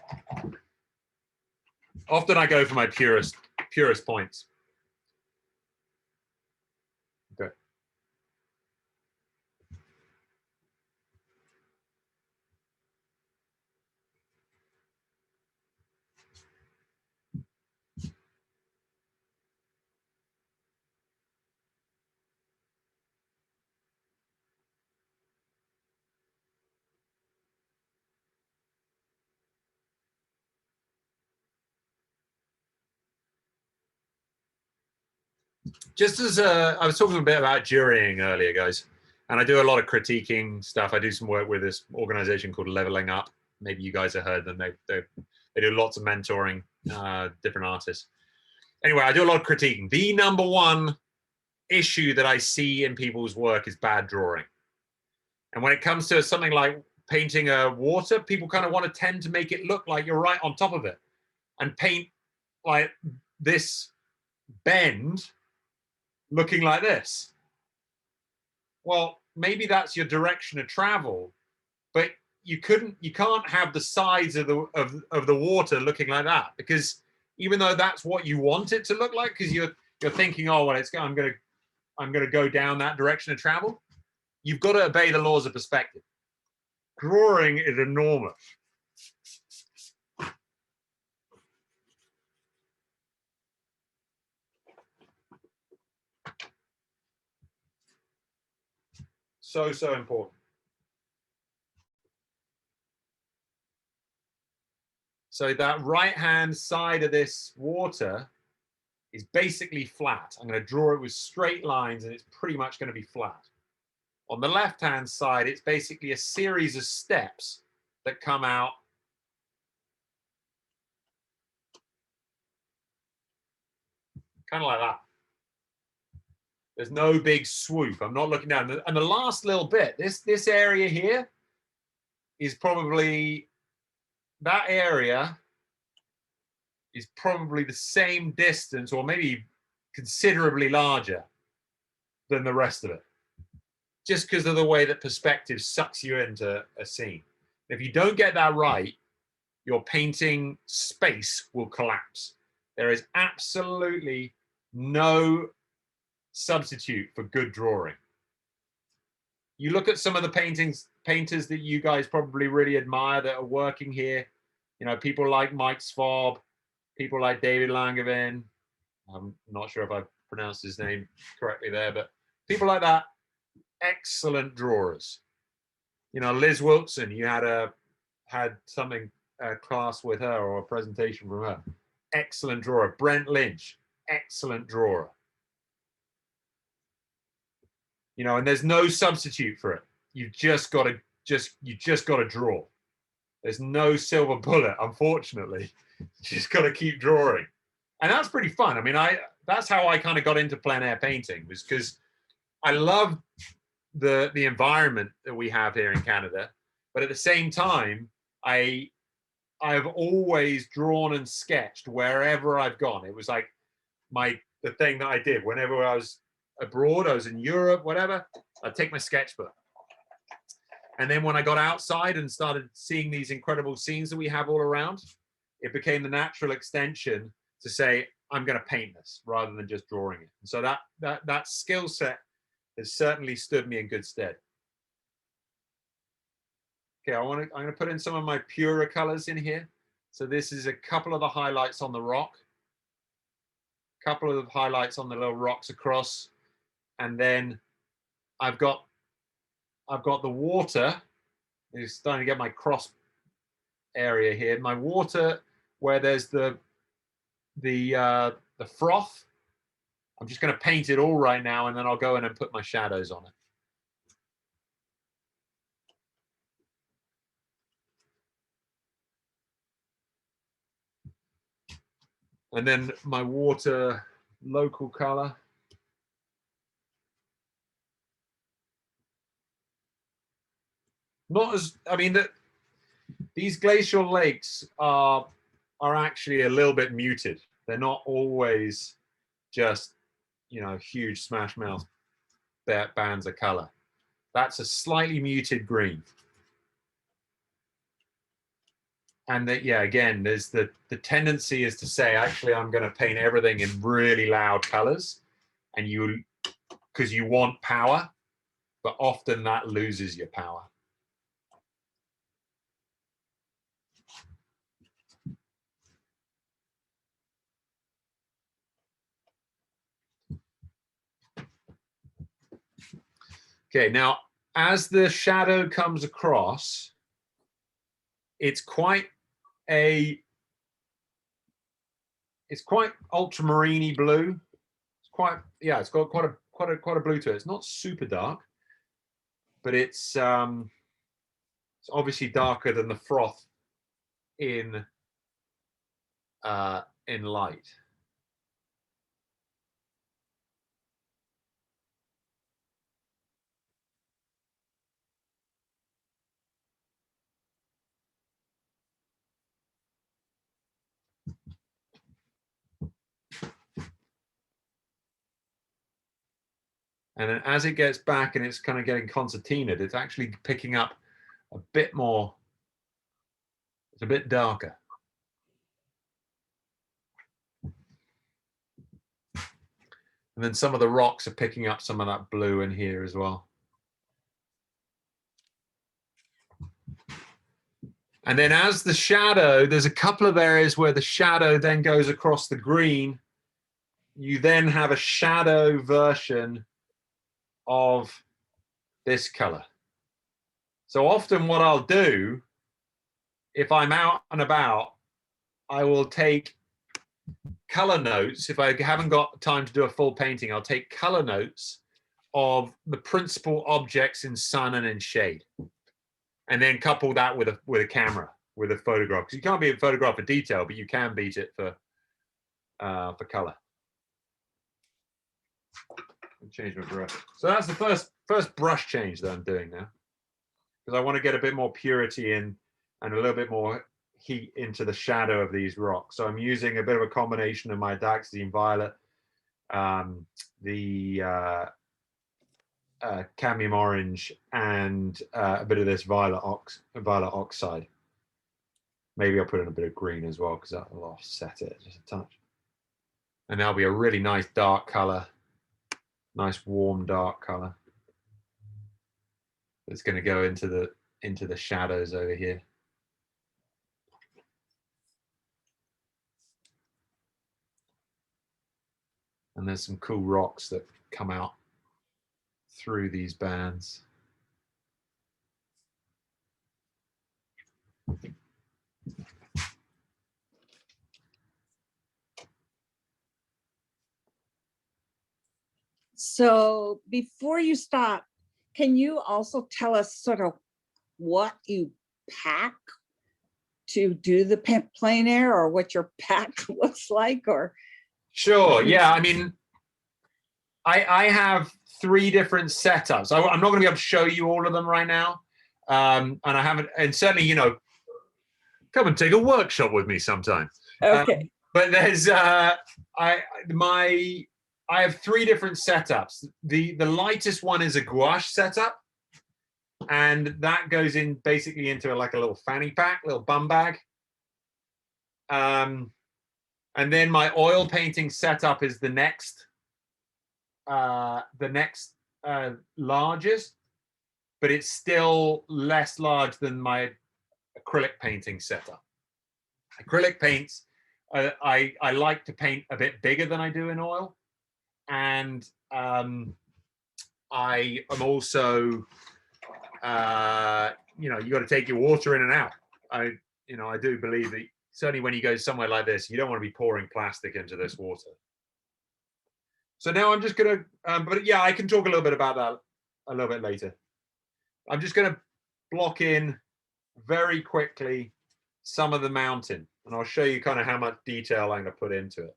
Often I go for my purest points. Okay. Just as I was talking a bit about jurying earlier, guys, and I do a lot of critiquing stuff. I do some work with this organization called Leveling Up. Maybe you guys have heard them. They do lots of mentoring different artists. Anyway, I do a lot of critiquing. The number one issue that I see in people's work is bad drawing. And when it comes to something like painting water, people kind of want to tend to make it look like you're right on top of it and paint like this bend looking like this. Well, maybe that's your direction of travel, but you can't have the sides of the water looking like that, because even though that's what you want it to look like, because you're thinking, oh well, I'm gonna go down that direction of travel, you've got to obey the laws of perspective. Drawing is enormous. So important. So that right-hand side of this water is basically flat. I'm going to draw it with straight lines, and it's pretty much going to be flat. On the left-hand side, it's basically a series of steps that come out. Kind of like that. There's no big swoop. I'm not looking down. And the last little bit, this area here is probably, that area is probably the same distance, or maybe considerably larger than the rest of it, just because of the way that perspective sucks you into a scene. If you don't get that right, your painting space will collapse. There is absolutely no substitute for good drawing. You look at some of the painters that you guys probably really admire that are working here, you know, people like Mike Svob, people like David Langevin. I'm not sure if I pronounced his name correctly there, but people like that, excellent drawers. You know, Liz Wilson, you had something class with her, or a presentation from her. Excellent drawer. Brent Lynch, excellent drawer. You know, and there's no substitute for it. You've just got to draw. There's no silver bullet, unfortunately. You just got to keep drawing, and that's pretty fun. I mean, that's how I kind of got into plein air painting, was because I love the environment that we have here in Canada, but at the same time, I've always drawn and sketched wherever I've gone. It was like the thing that I did whenever I was abroad. I was in Europe, whatever. I'd take my sketchbook, and then when I got outside and started seeing these incredible scenes that we have all around, it became the natural extension to say, I'm going to paint this rather than just drawing it. And so that skill set has certainly stood me in good stead. Okay, I'm going to put in some of my purer colors in here. So this is a couple of the highlights on the rock, a couple of the highlights on the little rocks across, and then I've got the water. It's starting to get my cross area here. My water where there's the froth. I'm just going to paint it all right now, and then I'll go in and put my shadows on it. And then my water local color. Not as, I mean, these glacial lakes are actually a little bit muted. They're not always just, you know, huge smash mouth bands of color. That's a slightly muted green. And that, yeah, again, there's the tendency is to say, actually, I'm going to paint everything in really loud colors, and because you want power, but often that loses your power. Okay, now as the shadow comes across, it's quite ultramarine-y blue. It's quite, yeah, it's got quite a blue to it. It's not super dark, but it's obviously darker than the froth in light. And then as it gets back and it's kind of getting concertinaed, it's actually picking up a bit more It's a bit darker. And then some of the rocks are picking up some of that blue in here as well. And then as the shadow, there's a couple of areas where the shadow then goes across the green. You then have a shadow version of this color. So often what I'll do, if I'm out and about, I will take color notes. If I haven't got time to do a full painting, I'll take color notes of the principal objects in sun and in shade, and then couple that with a camera, with a photograph. Because you can't beat a photograph for detail, but you can beat it for color. I'll change my brush. So that's the first brush change that I'm doing now, because I want to get a bit more purity in and a little bit more heat into the shadow of these rocks. So I'm using a bit of a combination of my Daxazine Violet, the cadmium orange, and a bit of this violet oxide. Maybe I'll put in a bit of green as well, because that will offset it just a touch. And that'll be a really nice dark color, nice warm dark color. It's going to go into the shadows over here. And there's some cool rocks that come out through these bands. So before you stop, can you also tell us sort of what you pack to do the plein air, or what your pack looks like? Or sure, yeah. I mean, I have 3 different setups. I'm not going to be able to show you all of them right now, and I haven't. And certainly, you know, come and take a workshop with me sometime. okay. But there's I have 3 different setups. The lightest one is a gouache setup, and that goes in basically into like a little fanny pack, little bum bag. And then my oil painting setup is the next largest, but it's still less large than my acrylic painting setup. Acrylic paints, I like to paint a bit bigger than I do in oil. And I am also, you know, you got to take your water in and out. I do believe that certainly when you go somewhere like this, you don't want to be pouring plastic into this water. So now I'm just going to, but yeah, I can talk a little bit about that a little bit later. I'm just going to block in very quickly some of the mountain, and I'll show you kind of how much detail I'm going to put into it.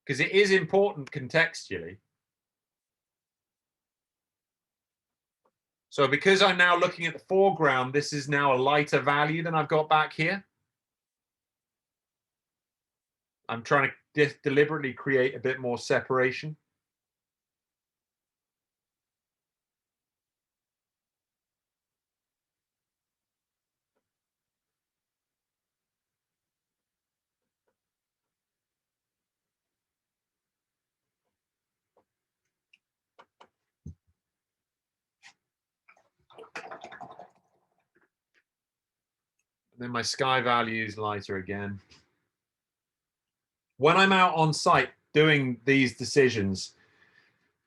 Because it is important contextually. So because I'm now looking at the foreground, this is now a lighter value than I've got back here. I'm trying to deliberately create a bit more separation. Then my sky value is lighter again. When I'm out on site doing these decisions,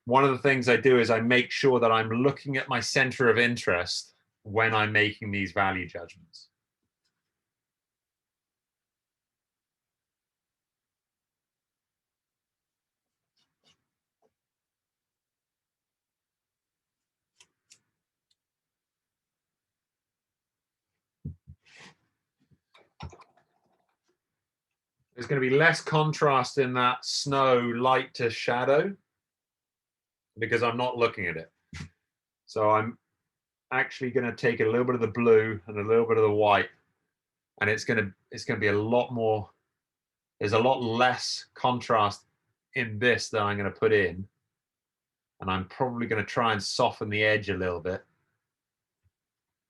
one of the things I do is I make sure that I'm looking at my center of interest when I'm making these value judgments. There's going to be less contrast in that snow light to shadow because I'm not looking at it. So I'm actually going to take a little bit of the blue and a little bit of the white, and it's going to be a lot more. There's a lot less contrast in this that I'm going to put in, and I'm probably going to try and soften the edge a little bit.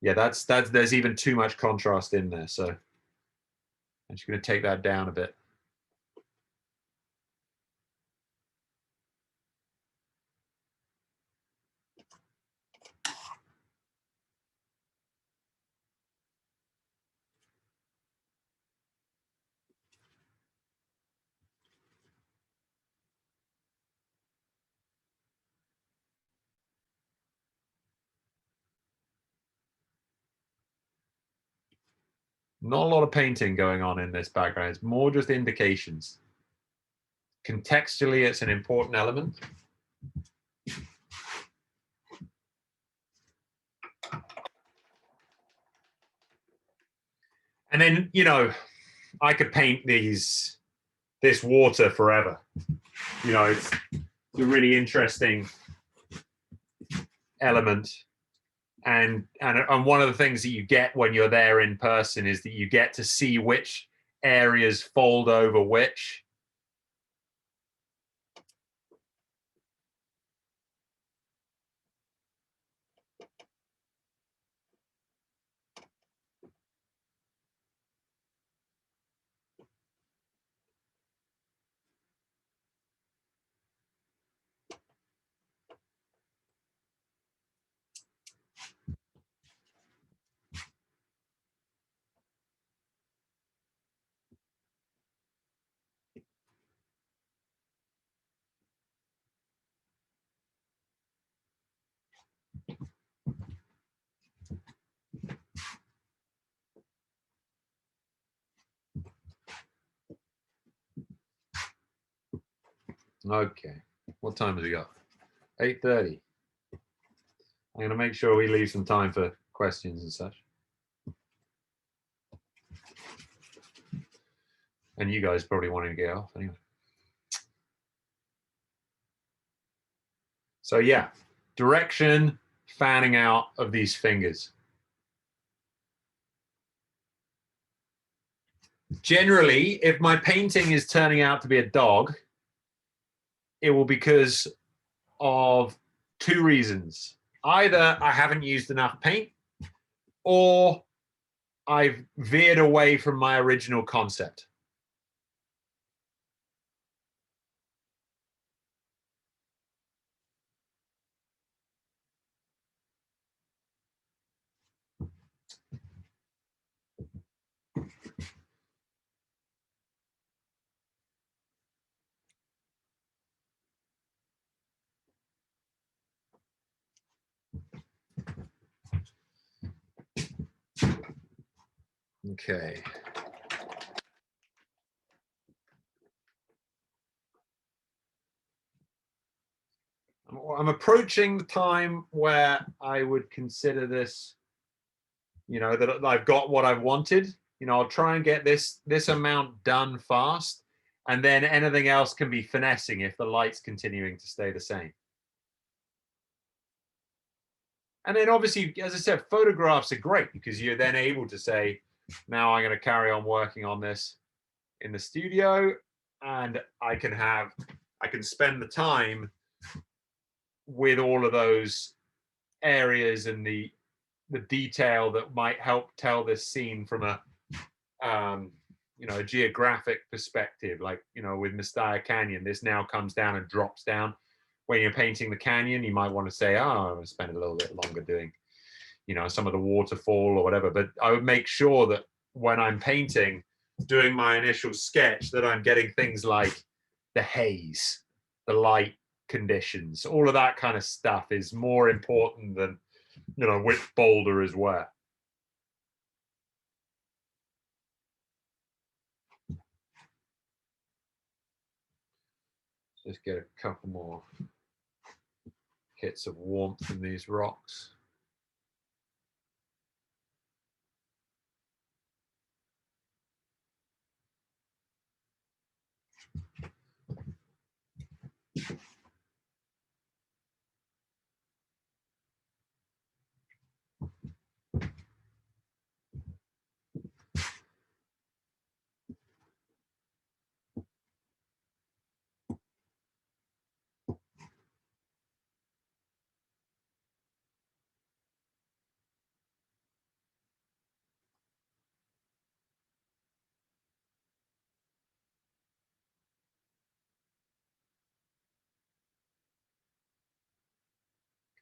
Yeah, there's even too much contrast in there, so I'm just going to take that down a bit. Not a lot of painting going on in this background. It's more just indications. Contextually, it's an important element. And then, you know, I could paint this water forever. You know, it's a really interesting element. And one of the things that you get when you're there in person is that you get to see which areas fold over which. Okay, what time has we got? 8:30. I'm going to make sure we leave some time for questions and such. And you guys probably wanting to get off anyway. So yeah, direction, fanning out of these fingers. Generally, if my painting is turning out to be a dog, it will be because of two reasons. Either I haven't used enough paint, or I've veered away from my original concept. Okay. I'm approaching the time where I would consider this, you know, that I've got what I've wanted. You know, I'll try and get this amount done fast, and then anything else can be finessing if the light's continuing to stay the same. And then obviously, as I said, photographs are great because you're then able to say, now I'm going to carry on working on this in the studio, and I can spend the time with all of those areas and the detail that might help tell this scene from a you know, a geographic perspective. Like, you know, with Mistaya Canyon, this now comes down and drops down. When you're painting the canyon, you might want to say, oh, I'm going to spend a little bit longer doing, you know, some of the waterfall or whatever. But I would make sure that when I'm painting, doing my initial sketch, that I'm getting things like the haze, the light conditions, all of that kind of stuff is more important than, you know, which boulder is where. Just get a couple more hits of warmth in these rocks.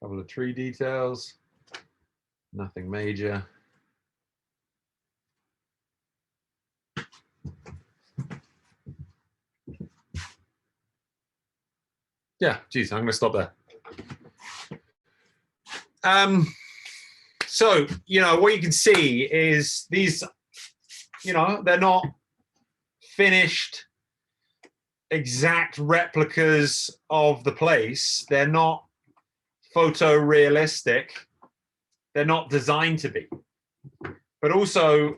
Couple of tree details, nothing major. Yeah, geez, I'm gonna stop there. So, you know, what you can see is these, you know, they're not finished exact replicas of the place. They're not photorealistic. They're not designed to be. But also,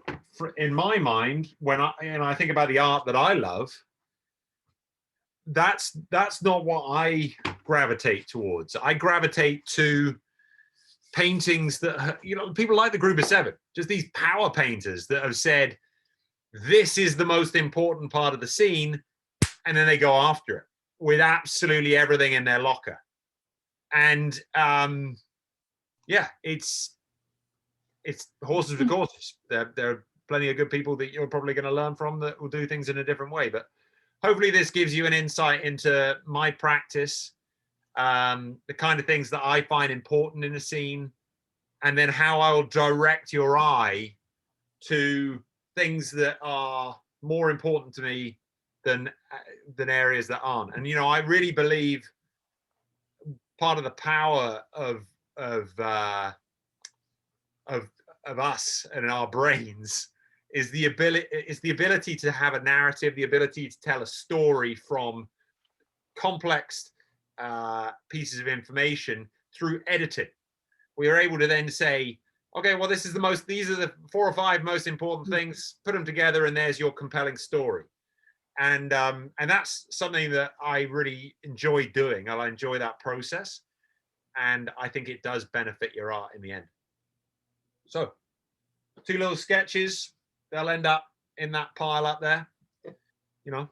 in my mind, when I think about the art that I love, that's not what I gravitate towards. I gravitate to paintings that, you know, people like the Group of Seven, just these power painters that have said, this is the most important part of the scene, and then they go after it with absolutely everything in their locker. And yeah, it's horses for courses. There are plenty of good people that you're probably going to learn from that will do things in a different way. But hopefully this gives you an insight into my practice, the kind of things that I find important in a scene, and then how I will direct your eye to things that are more important to me than areas that aren't. And, you know, I really believe part of the power of us and our brains is the ability to have a narrative, the ability to tell a story from complex pieces of information through editing. We are able to then say, okay, well, these are the 4 or 5 most important things, put them together, and there's your compelling story. And that's something that I really enjoy doing. I enjoy that process, and I think it does benefit your art in the end. So 2 little sketches, they'll end up in that pile up there, you know,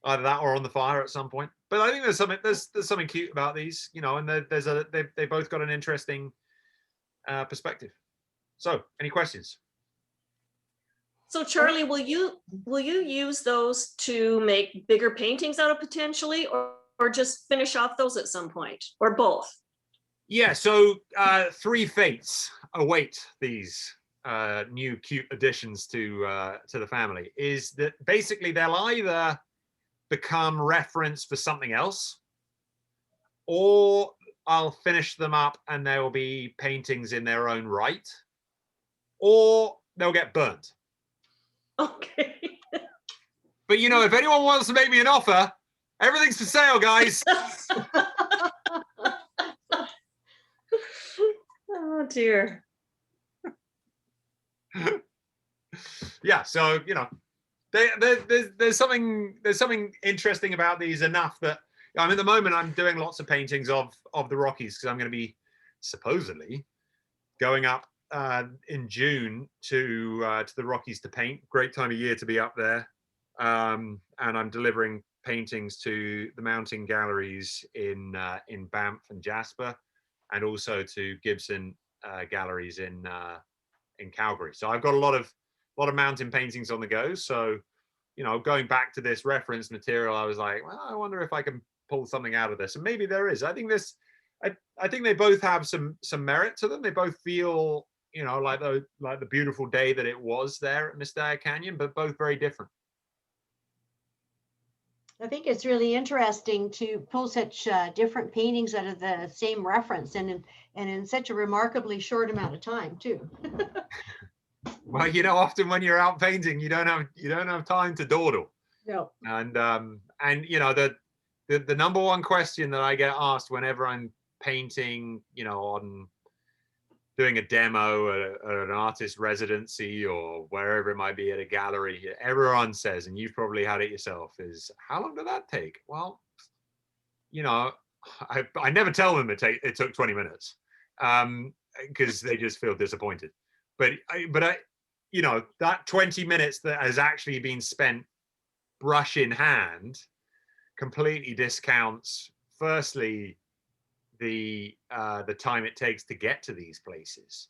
either that or on the fire at some point. But I think there's something cute about these, you know, and they both got an interesting perspective. So, any questions? So Charlie, will you use those to make bigger paintings out of potentially, or just finish off those at some point, or both? Yeah, so 3 fates await these new cute additions to the family. Is that basically they'll either become reference for something else, or I'll finish them up and there will be paintings in their own right, or they'll get burnt. Okay. But, you know, if anyone wants to make me an offer, everything's for sale, guys. Oh dear. Yeah, so, you know, there's something interesting about these enough that I mean, at the moment I'm doing lots of paintings of the Rockies, because I'm going to be supposedly going up in June to the Rockies to paint. Great time of year to be up there. And I'm delivering paintings to the mountain galleries in Banff and Jasper, and also to Gibson galleries in Calgary. So I've got a lot of mountain paintings on the go. So, you know, going back to this reference material, I was like, well, I wonder if I can pull something out of this, and maybe there is. I think they both have some merit to them. They both feel, you know, like the beautiful day that it was there at Mistaya Canyon, but both very different. I think it's really interesting to pull such different paintings out of the same reference, and in such a remarkably short amount of time too. Well, you know, often when you're out painting, you don't have time to dawdle. No. And you know, the number one question that I get asked whenever I'm painting, you know, on doing a demo at an artist residency or wherever it might be at a gallery, everyone says, and you've probably had it yourself, is how long did that take? Well, you know, I never tell them it took 20 minutes, because they just feel disappointed. But I, you know, that 20 minutes that has actually been spent brush in hand completely discounts, firstly, the time it takes to get to these places,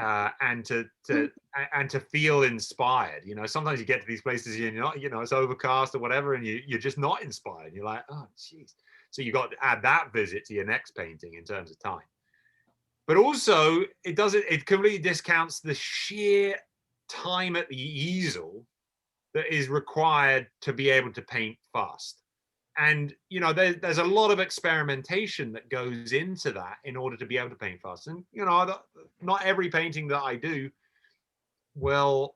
and to feel inspired. You know, sometimes you get to these places and you're not, you know, it's overcast or whatever, and you're just not inspired. You're like, oh geez. So you got to add that visit to your next painting in terms of time. But also it completely discounts the sheer time at the easel that is required to be able to paint fast. And, you know, there's a lot of experimentation that goes into that in order to be able to paint fast. And, you know, not every painting that I do will,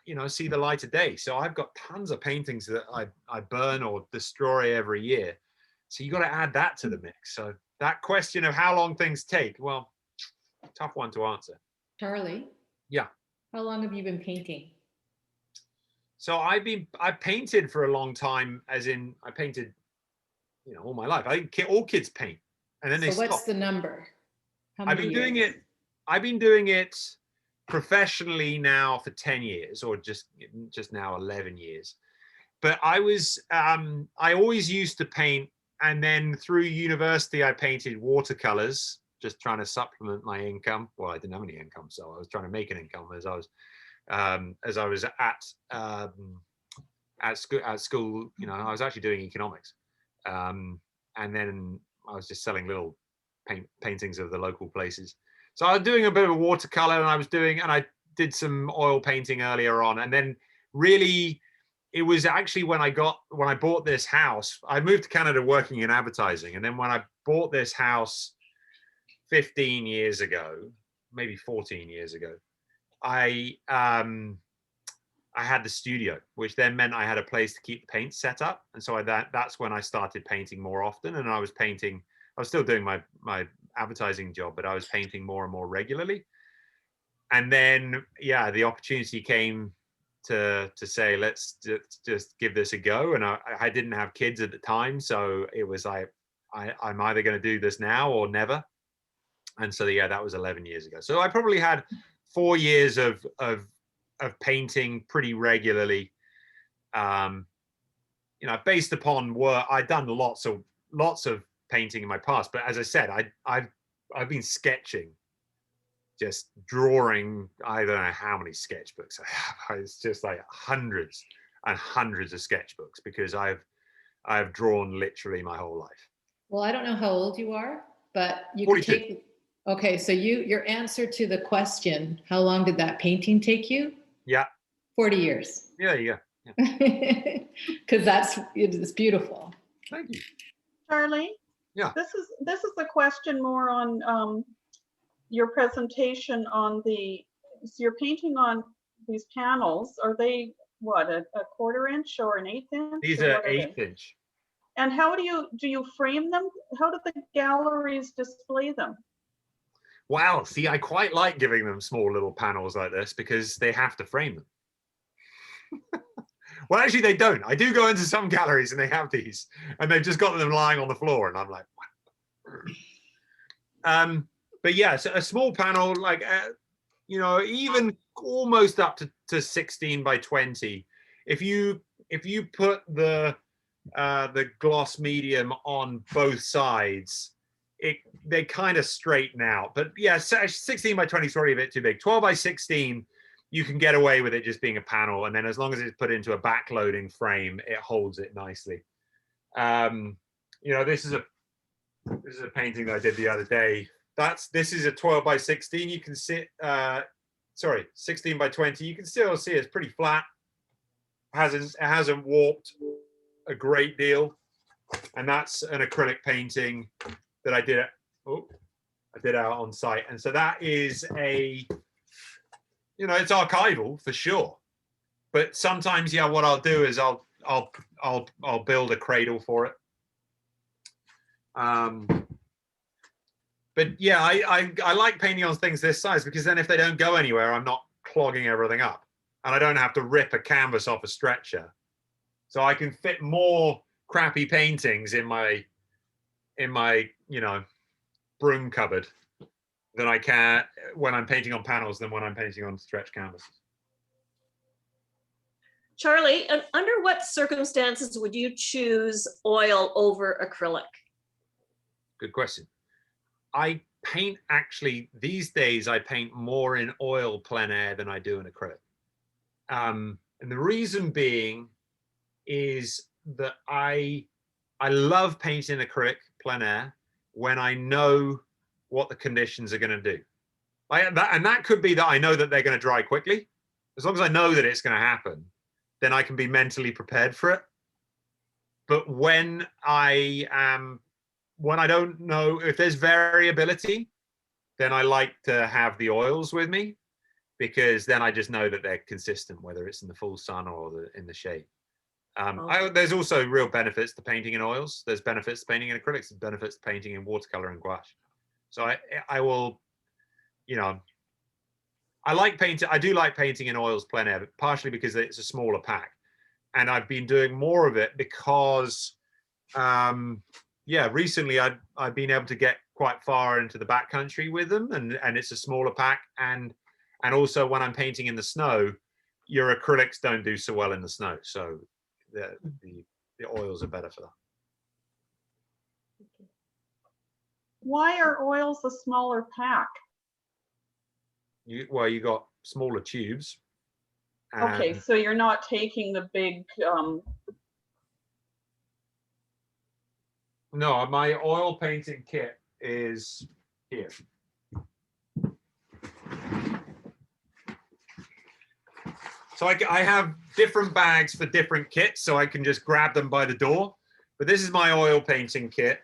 you know, see the light of day. So I've got tons of paintings that I burn or destroy every year. So you got to add that to the mix. So that question of how long things take, well, tough one to answer. Charlie? Yeah. How long have you been painting? So I painted for a long time, as in I painted, you know, all my life. I think all kids paint, and then they So what's stop. the number? How I've many been years? doing it professionally now for 10 years, or just now 11 years. But I always used to paint, and then through university I painted watercolors, just trying to supplement my income. Well, I didn't have any income, so I was trying to make an income as I was at school. You know, I was actually doing economics, and then I was just selling little paintings of the local places. So I was doing a bit of watercolor, and I did some oil painting earlier on, and then really it was actually when I bought this house. I moved to Canada working in advertising, and then when I bought this house 15 years ago, maybe 14 years ago, I had the studio, which then meant I had a place to keep the paint set up. And so that's when I started painting more often. And I was still doing my advertising job, but I was painting more and more regularly. And then, yeah, the opportunity came to say, let's just give this a go. And I didn't have kids at the time. So it was like, I'm either going to do this now or never. And so, yeah, that was 11 years ago. So I probably had 4 years of painting pretty regularly, you know, based upon work. I'd done lots of painting in my past, but as I said, I've been sketching, just drawing. I don't know how many sketchbooks I have. It's just like hundreds and hundreds of sketchbooks, because I've drawn literally my whole life. Well, I don't know how old you are, but you 42. could take. Okay, so your answer to the question, how long did that painting take you? Yeah. 40 years. Yeah, you go. Because it's beautiful. Thank you. Charlie? Yeah. This is a question more on your presentation on so you're painting on these panels. Are they what, a 1/4 inch or an 1/8 inch? These are 1/8 inch. And how do you frame them? How do the galleries display them? Wow, see, I quite like giving them small little panels like this, because they have to frame them. Well, actually, they don't. I do go into some galleries and they have these, and they've just got them lying on the floor, and I'm like, what? But yeah, so a small panel, like, you know, even almost up to 16 by 20. If you put the gloss medium on both sides, they kind of straighten out. But yeah, 16 by 20 is probably a bit too big. 12 by 16, you can get away with it just being a panel, and then as long as it's put into a backloading frame, it holds it nicely. You know, this is a painting that I did the other day. This is a 12 by 16. You can see, 16 by 20. You can still see it's pretty flat. It hasn't warped a great deal, and that's an acrylic painting that I did out on site. And so that is you know, it's archival for sure. But sometimes, yeah, what I'll do is I'll build a cradle for it. But yeah, I like painting on things this size, because then if they don't go anywhere, I'm not clogging everything up, and I don't have to rip a canvas off a stretcher. So I can fit more crappy paintings in my you know, broom cupboard than I can when I'm painting on panels than when I'm painting on stretch canvases. Charlie, under what circumstances would you choose oil over acrylic? Good question. I paint, actually, these days I paint more in oil plein air than I do in acrylic. And the reason being is that I I love painting acrylic plein air when I know what the conditions are going to do. And that could be that I know that they're going to dry quickly. As long as I know that it's going to happen, then I can be mentally prepared for it. But when I don't know, if there's variability, then I like to have the oils with me, because then I just know that they're consistent, whether it's in the full sun or in the shade. There's also real benefits to painting in oils. There's benefits to painting in acrylics. There's benefits to painting in watercolor and gouache. So I will, you know, I do like painting in oils plein air, partially because it's a smaller pack. And I've been doing more of it because, recently I've been able to get quite far into the backcountry with them, and it's a smaller pack. And also when I'm painting in the snow, your acrylics don't do so well in the snow. So the oils are better for that. Why are oils a smaller pack? You got smaller tubes. Okay, so you're not taking the big, No, my oil painting kit is here. So I have different bags for different kits, so I can just grab them by the door. But this is my oil painting kit,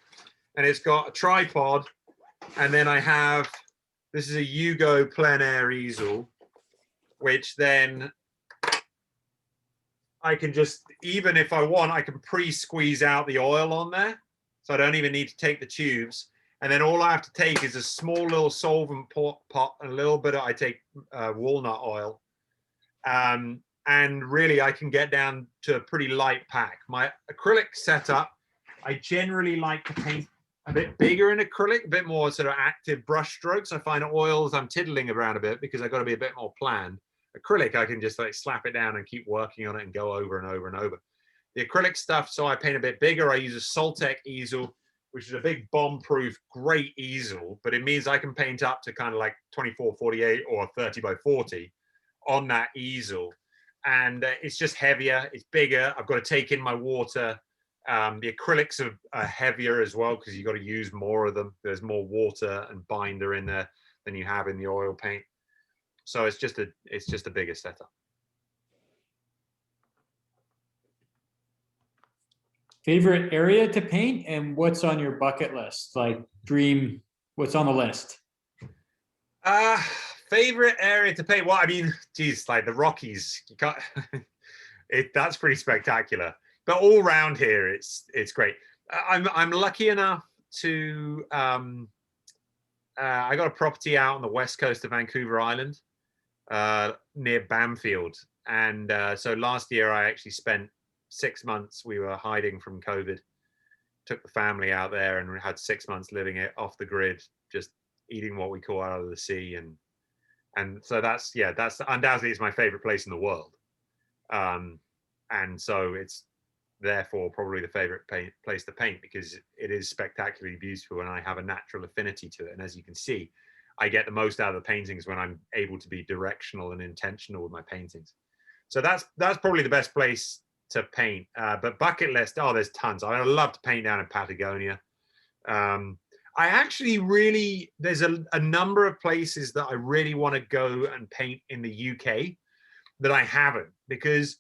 and it's got a tripod, and then I have, this is a Hugo plein air easel, which then I can just, even if I want, I can pre-squeeze out the oil on there. So I don't even need to take the tubes. And then all I have to take is a small little solvent pot, and a little bit I take walnut oil. And really I can get down to a pretty light pack. My acrylic setup, I generally like to paint a bit bigger in acrylic, a bit more sort of active brush strokes. I find oils, I'm tiddling around a bit because I've got to be a bit more planned. Acrylic, I can just like slap it down and keep working on it and go over and over and over. The acrylic stuff, so I paint a bit bigger. I use a Soltec easel, which is a big bomb-proof, great easel, but it means I can paint up to kind of like 24-48 or 30-by-40 on that easel. And it's just heavier, it's bigger. I've got to take in my water. The acrylics are heavier as well because you've got to use more of them. There's more water and binder in there than you have in the oil paint. So it's just a bigger setup. Favorite area to paint and what's on your bucket list? Like dream, what's on the list? Favorite area to paint? Well, I mean, geez, like the Rockies, you can't, that's pretty spectacular. But all around here, it's great. I'm lucky enough to, I got a property out on the west coast of Vancouver Island, near Bamfield. And so last year I actually spent 6 months, we were hiding from COVID, took the family out there and we had 6 months living it off the grid, just eating what we caught out of the sea. And so that's undoubtedly it's my favorite place in the world. And so it's therefore probably the favorite place to paint because it is spectacularly beautiful and I have a natural affinity to it. And as you can see, I get the most out of the paintings when I'm able to be directional and intentional with my paintings. So that's probably the best place to paint. But bucket list, there's tons. I love to paint down in Patagonia. I actually really, there's a number of places that I really want to go and paint in the UK that I haven't, because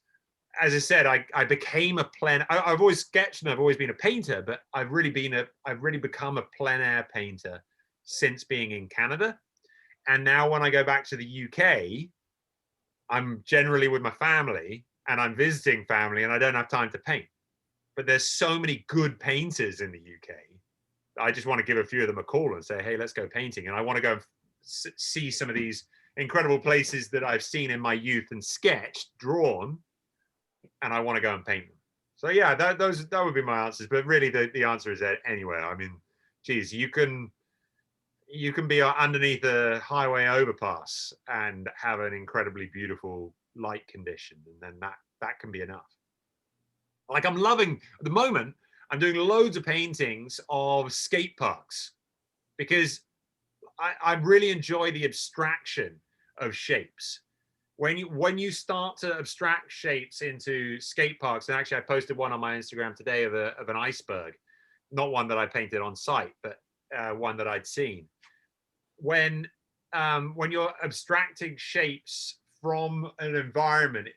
as I said, I became a plein. I've always sketched and I've always been a painter, but I've really become a plein air painter since being in Canada. And now when I go back to the UK, I'm generally with my family and I'm visiting family and I don't have time to paint. But there's so many good painters in the UK. I just want to give a few of them a call and say, hey, let's go painting. And I want to go see some of these incredible places that I've seen in my youth and sketched, drawn, and I want to go and paint them. So yeah, that would be my answers. But really the answer is anywhere. I mean, geez, you can be underneath a highway overpass and have an incredibly beautiful light condition. And then that can be enough. Like I'm loving, at the moment, I'm doing loads of paintings of skate parks because I really enjoy the abstraction of shapes. when you start to abstract shapes into skate parks, and actually I posted one on my Instagram today of an iceberg, not one that I painted on site, but one that I'd seen. When you're abstracting shapes from an environment,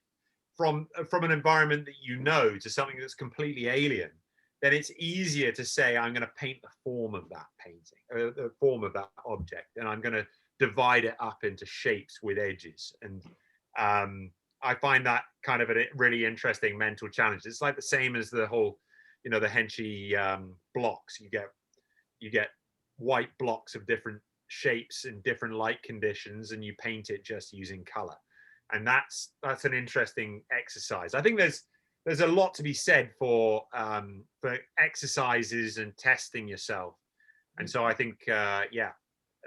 from an environment that you know to something that's completely alien, then it's easier to say, I'm going to paint the form of that painting, the form of that object, and I'm going to divide it up into shapes with edges. And I find that kind of a really interesting mental challenge. It's like the same as the whole, you know, the Henchy blocks. You get white blocks of different shapes in different light conditions, and you paint it just using color. And that's an interesting exercise. I think there's a lot to be said for exercises and testing yourself. And so I think, yeah,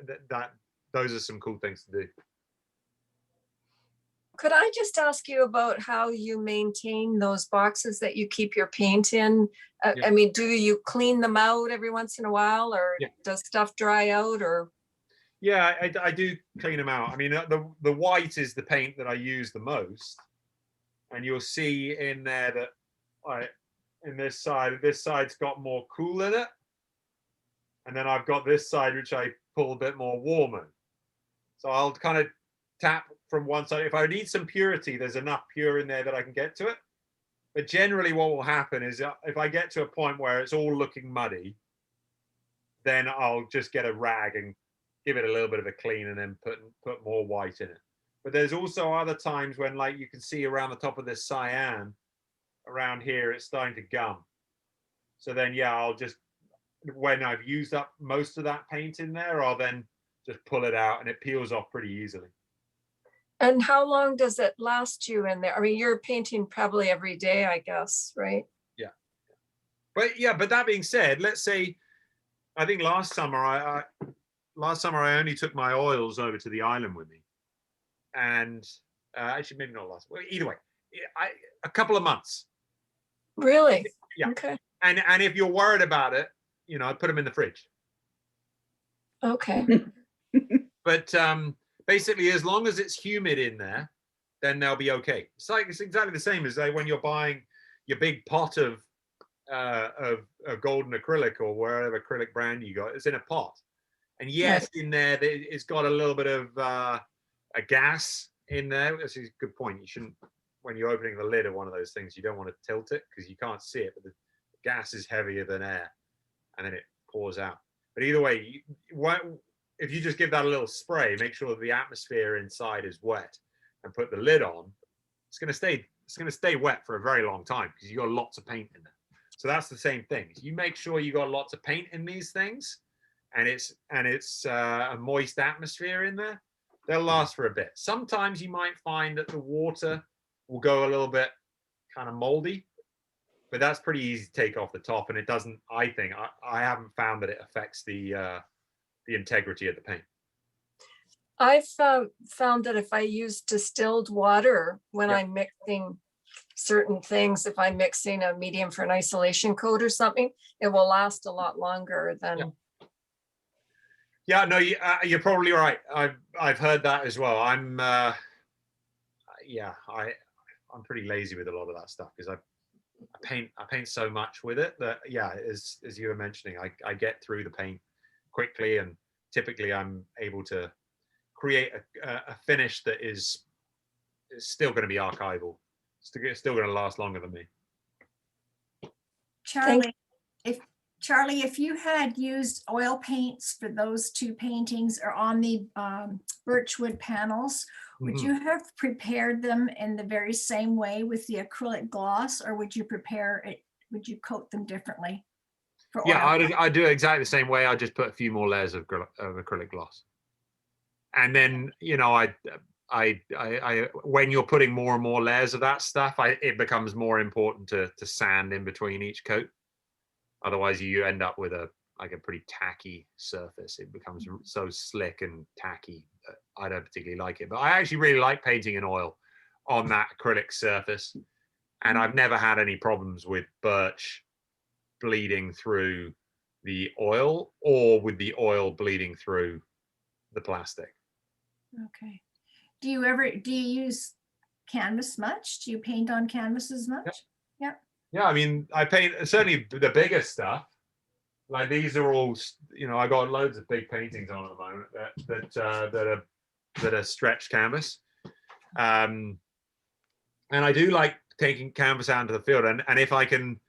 that those are some cool things to do. Could I just ask you about how you maintain those boxes that you keep your paint in? Yeah. I mean, do you clean them out every once in a while, or Yeah. does stuff dry out, or? Yeah, I do clean them out. I mean, the white is the paint that I use the most, and you'll see in there that this side's got more cool in it, and then I've got this side which I pull a bit more warmer. So I'll kind of tap from one side. If I need some purity, there's enough pure in there that I can get to it. But generally what will happen is if I get to a point where it's all looking muddy, then I'll just get a rag and give it a little bit of a clean and then put more white in it. But there's also other times when, like, you can see around the top of this cyan, around here, it's starting to gum. So then, yeah, I'll just, when I've used up most of that paint in there, I'll then just pull it out and it peels off pretty easily. And how long does it last you in there? I mean, you're painting probably every day, I guess, right? Yeah. But that being said, let's say, I think last summer I only took my oils over to the island with me, and actually maybe not last. Well, either way, a couple of months. Really? Yeah. Okay. And if you're worried about it, you know, I put them in the fridge. Okay. But basically, as long as it's humid in there, then they'll be okay. It's exactly the same as when you're buying your big pot of golden acrylic or wherever acrylic brand you got. It's in a pot. And yes, in there, it's got a little bit of a gas in there. That's a good point. You shouldn't, when you're opening the lid of one of those things, you don't want to tilt it because you can't see it, but the gas is heavier than air and then it pours out. But either way, if you just give that a little spray, make sure the atmosphere inside is wet and put the lid on, it's going to stay wet for a very long time because you got lots of paint in there. So that's the same thing. You make sure you got lots of paint in these things, and it's a moist atmosphere in there, they'll last for a bit. Sometimes you might find that the water will go a little bit kind of moldy, but that's pretty easy to take off the top, and it doesn't, I think, I haven't found that it affects the integrity of the paint. I've found that if I use distilled water when Yeah. I'm mixing certain things, if I'm mixing a medium for an isolation coat or something, it will last a lot longer than. Yeah, no, you're probably right. I've heard that as well. I'm pretty lazy with a lot of that stuff because I paint so much with it that, yeah, as you were mentioning, I get through the paint quickly, and typically I'm able to create a finish that is still going to be archival. It's still going to last longer than me. Charlie, if you had used oil paints for those two paintings or on the birchwood panels, would you have prepared them in the very same way with the acrylic gloss, or would you prepare it? Would you coat them differently? Yeah, I do exactly the same way. I just put a few more layers of acrylic gloss, and then, you know, I when you're putting more and more layers of that stuff, it becomes more important to sand in between each coat. Otherwise, you end up with a pretty tacky surface. It becomes so slick and tacky that I don't particularly like it. But I actually really like painting in oil on that acrylic surface, and I've never had any problems with birch bleeding through the oil or with the oil bleeding through the plastic. Okay. Do you use canvas much? Do you paint on canvases much? Yeah, I mean, I paint certainly the bigger stuff. Like these are all, you know, I got loads of big paintings on at the moment that are stretched canvas. And I do like taking canvas out into the field, and if I can,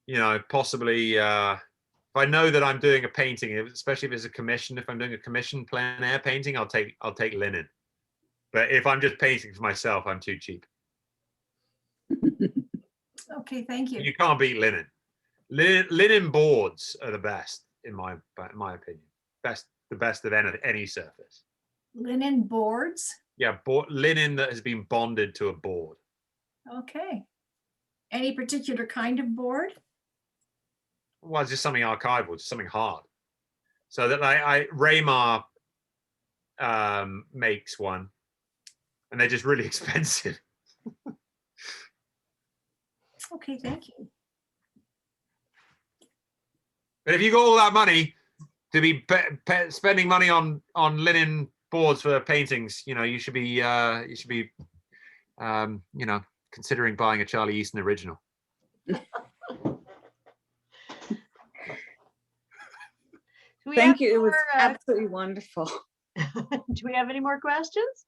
you know, possibly if I know that I'm doing a painting, especially if it's a commission, if I'm doing a commission plein air painting, I'll take linen. But if I'm just painting for myself, I'm too cheap. Okay, thank you. You can't beat linen. Linen boards are the best in my opinion. The best of any surface. Linen boards? Yeah, linen that has been bonded to a board. Okay. Any particular kind of board? Well, it's just something archival, just something hard. So that Raymar makes one, and they're just really expensive. Okay, thank you. But if you got all that money to be spending money on linen boards for paintings, you know, you should be you know, considering buying a Charlie Easton original. Thank you. It was absolutely wonderful. Do we have any more questions?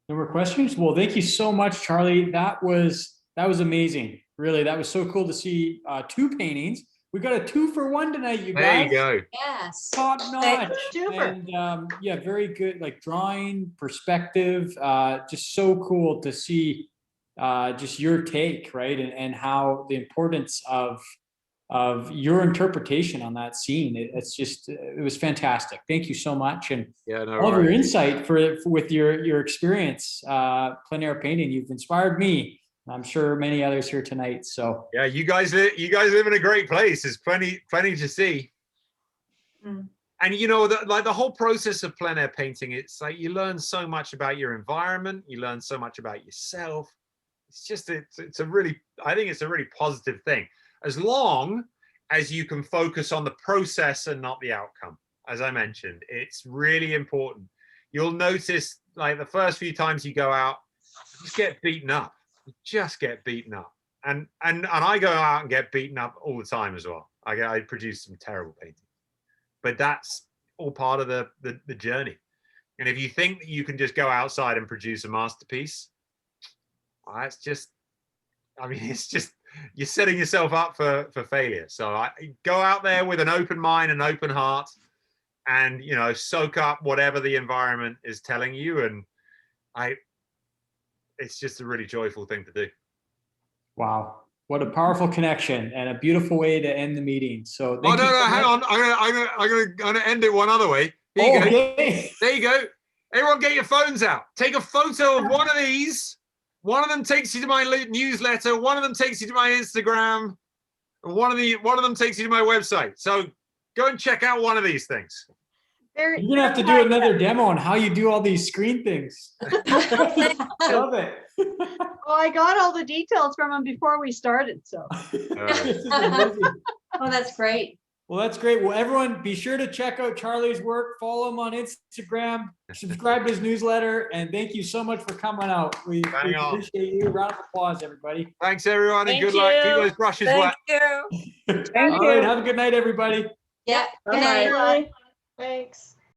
No more questions? Well, thank you so much, Charlie. That was amazing. Really, that was so cool to see 2 paintings. We got a 2-for-1 tonight, you guys. There you go. Yes. Top notch. Super. And yeah, very good, like drawing, perspective. Just so cool to see just your take, right? And how the importance of your interpretation on that scene. It was fantastic. Thank you so much. And Yeah, no, all of your insight with your experience, plein air painting. You've inspired me. I'm sure many others here tonight. So yeah, you guys live in a great place. There's plenty to see. And you know, the whole process of plein air painting, it's like you learn so much about your environment. You learn so much about yourself. It's just I think it's a really positive thing, as long as you can focus on the process and not the outcome. As I mentioned, it's really important. You'll notice, like, the first few times you go out, you just get beaten up. You just get beaten up. And I go out and get beaten up all the time as well. I produce some terrible paintings, but that's all part of the journey. And if you think that you can just go outside and produce a masterpiece, well, it's just you're setting yourself up for failure. So I go out there with an open mind and open heart, and, you know, soak up whatever the environment is telling you. And it's just a really joyful thing to do. wow, what a powerful connection and a beautiful way to end the meeting. So Oh, no, hang on. I'm gonna end it one other way. Here you go. Okay. There you go. Everyone get your phones out. Take a photo of one of these. One of them takes you to my newsletter. One of them takes you to my Instagram. And one of them takes you to my website. So go and check out one of these things. You're gonna have to do another demo on how you do all these screen things. Love it. Well, I got all the details from him before we started, so. This is amazing. Oh, that's great. Well, that's great. Well, everyone, be sure to check out Charlie's work. Follow him on Instagram. Subscribe to his newsletter. And thank you so much for coming out. We appreciate you. Round of applause, everybody. Thanks, everyone, and Thank good luck. Keep you. those brushes Thank wet. you. All right. Have a good night, everybody. Yeah. Bye. Thanks.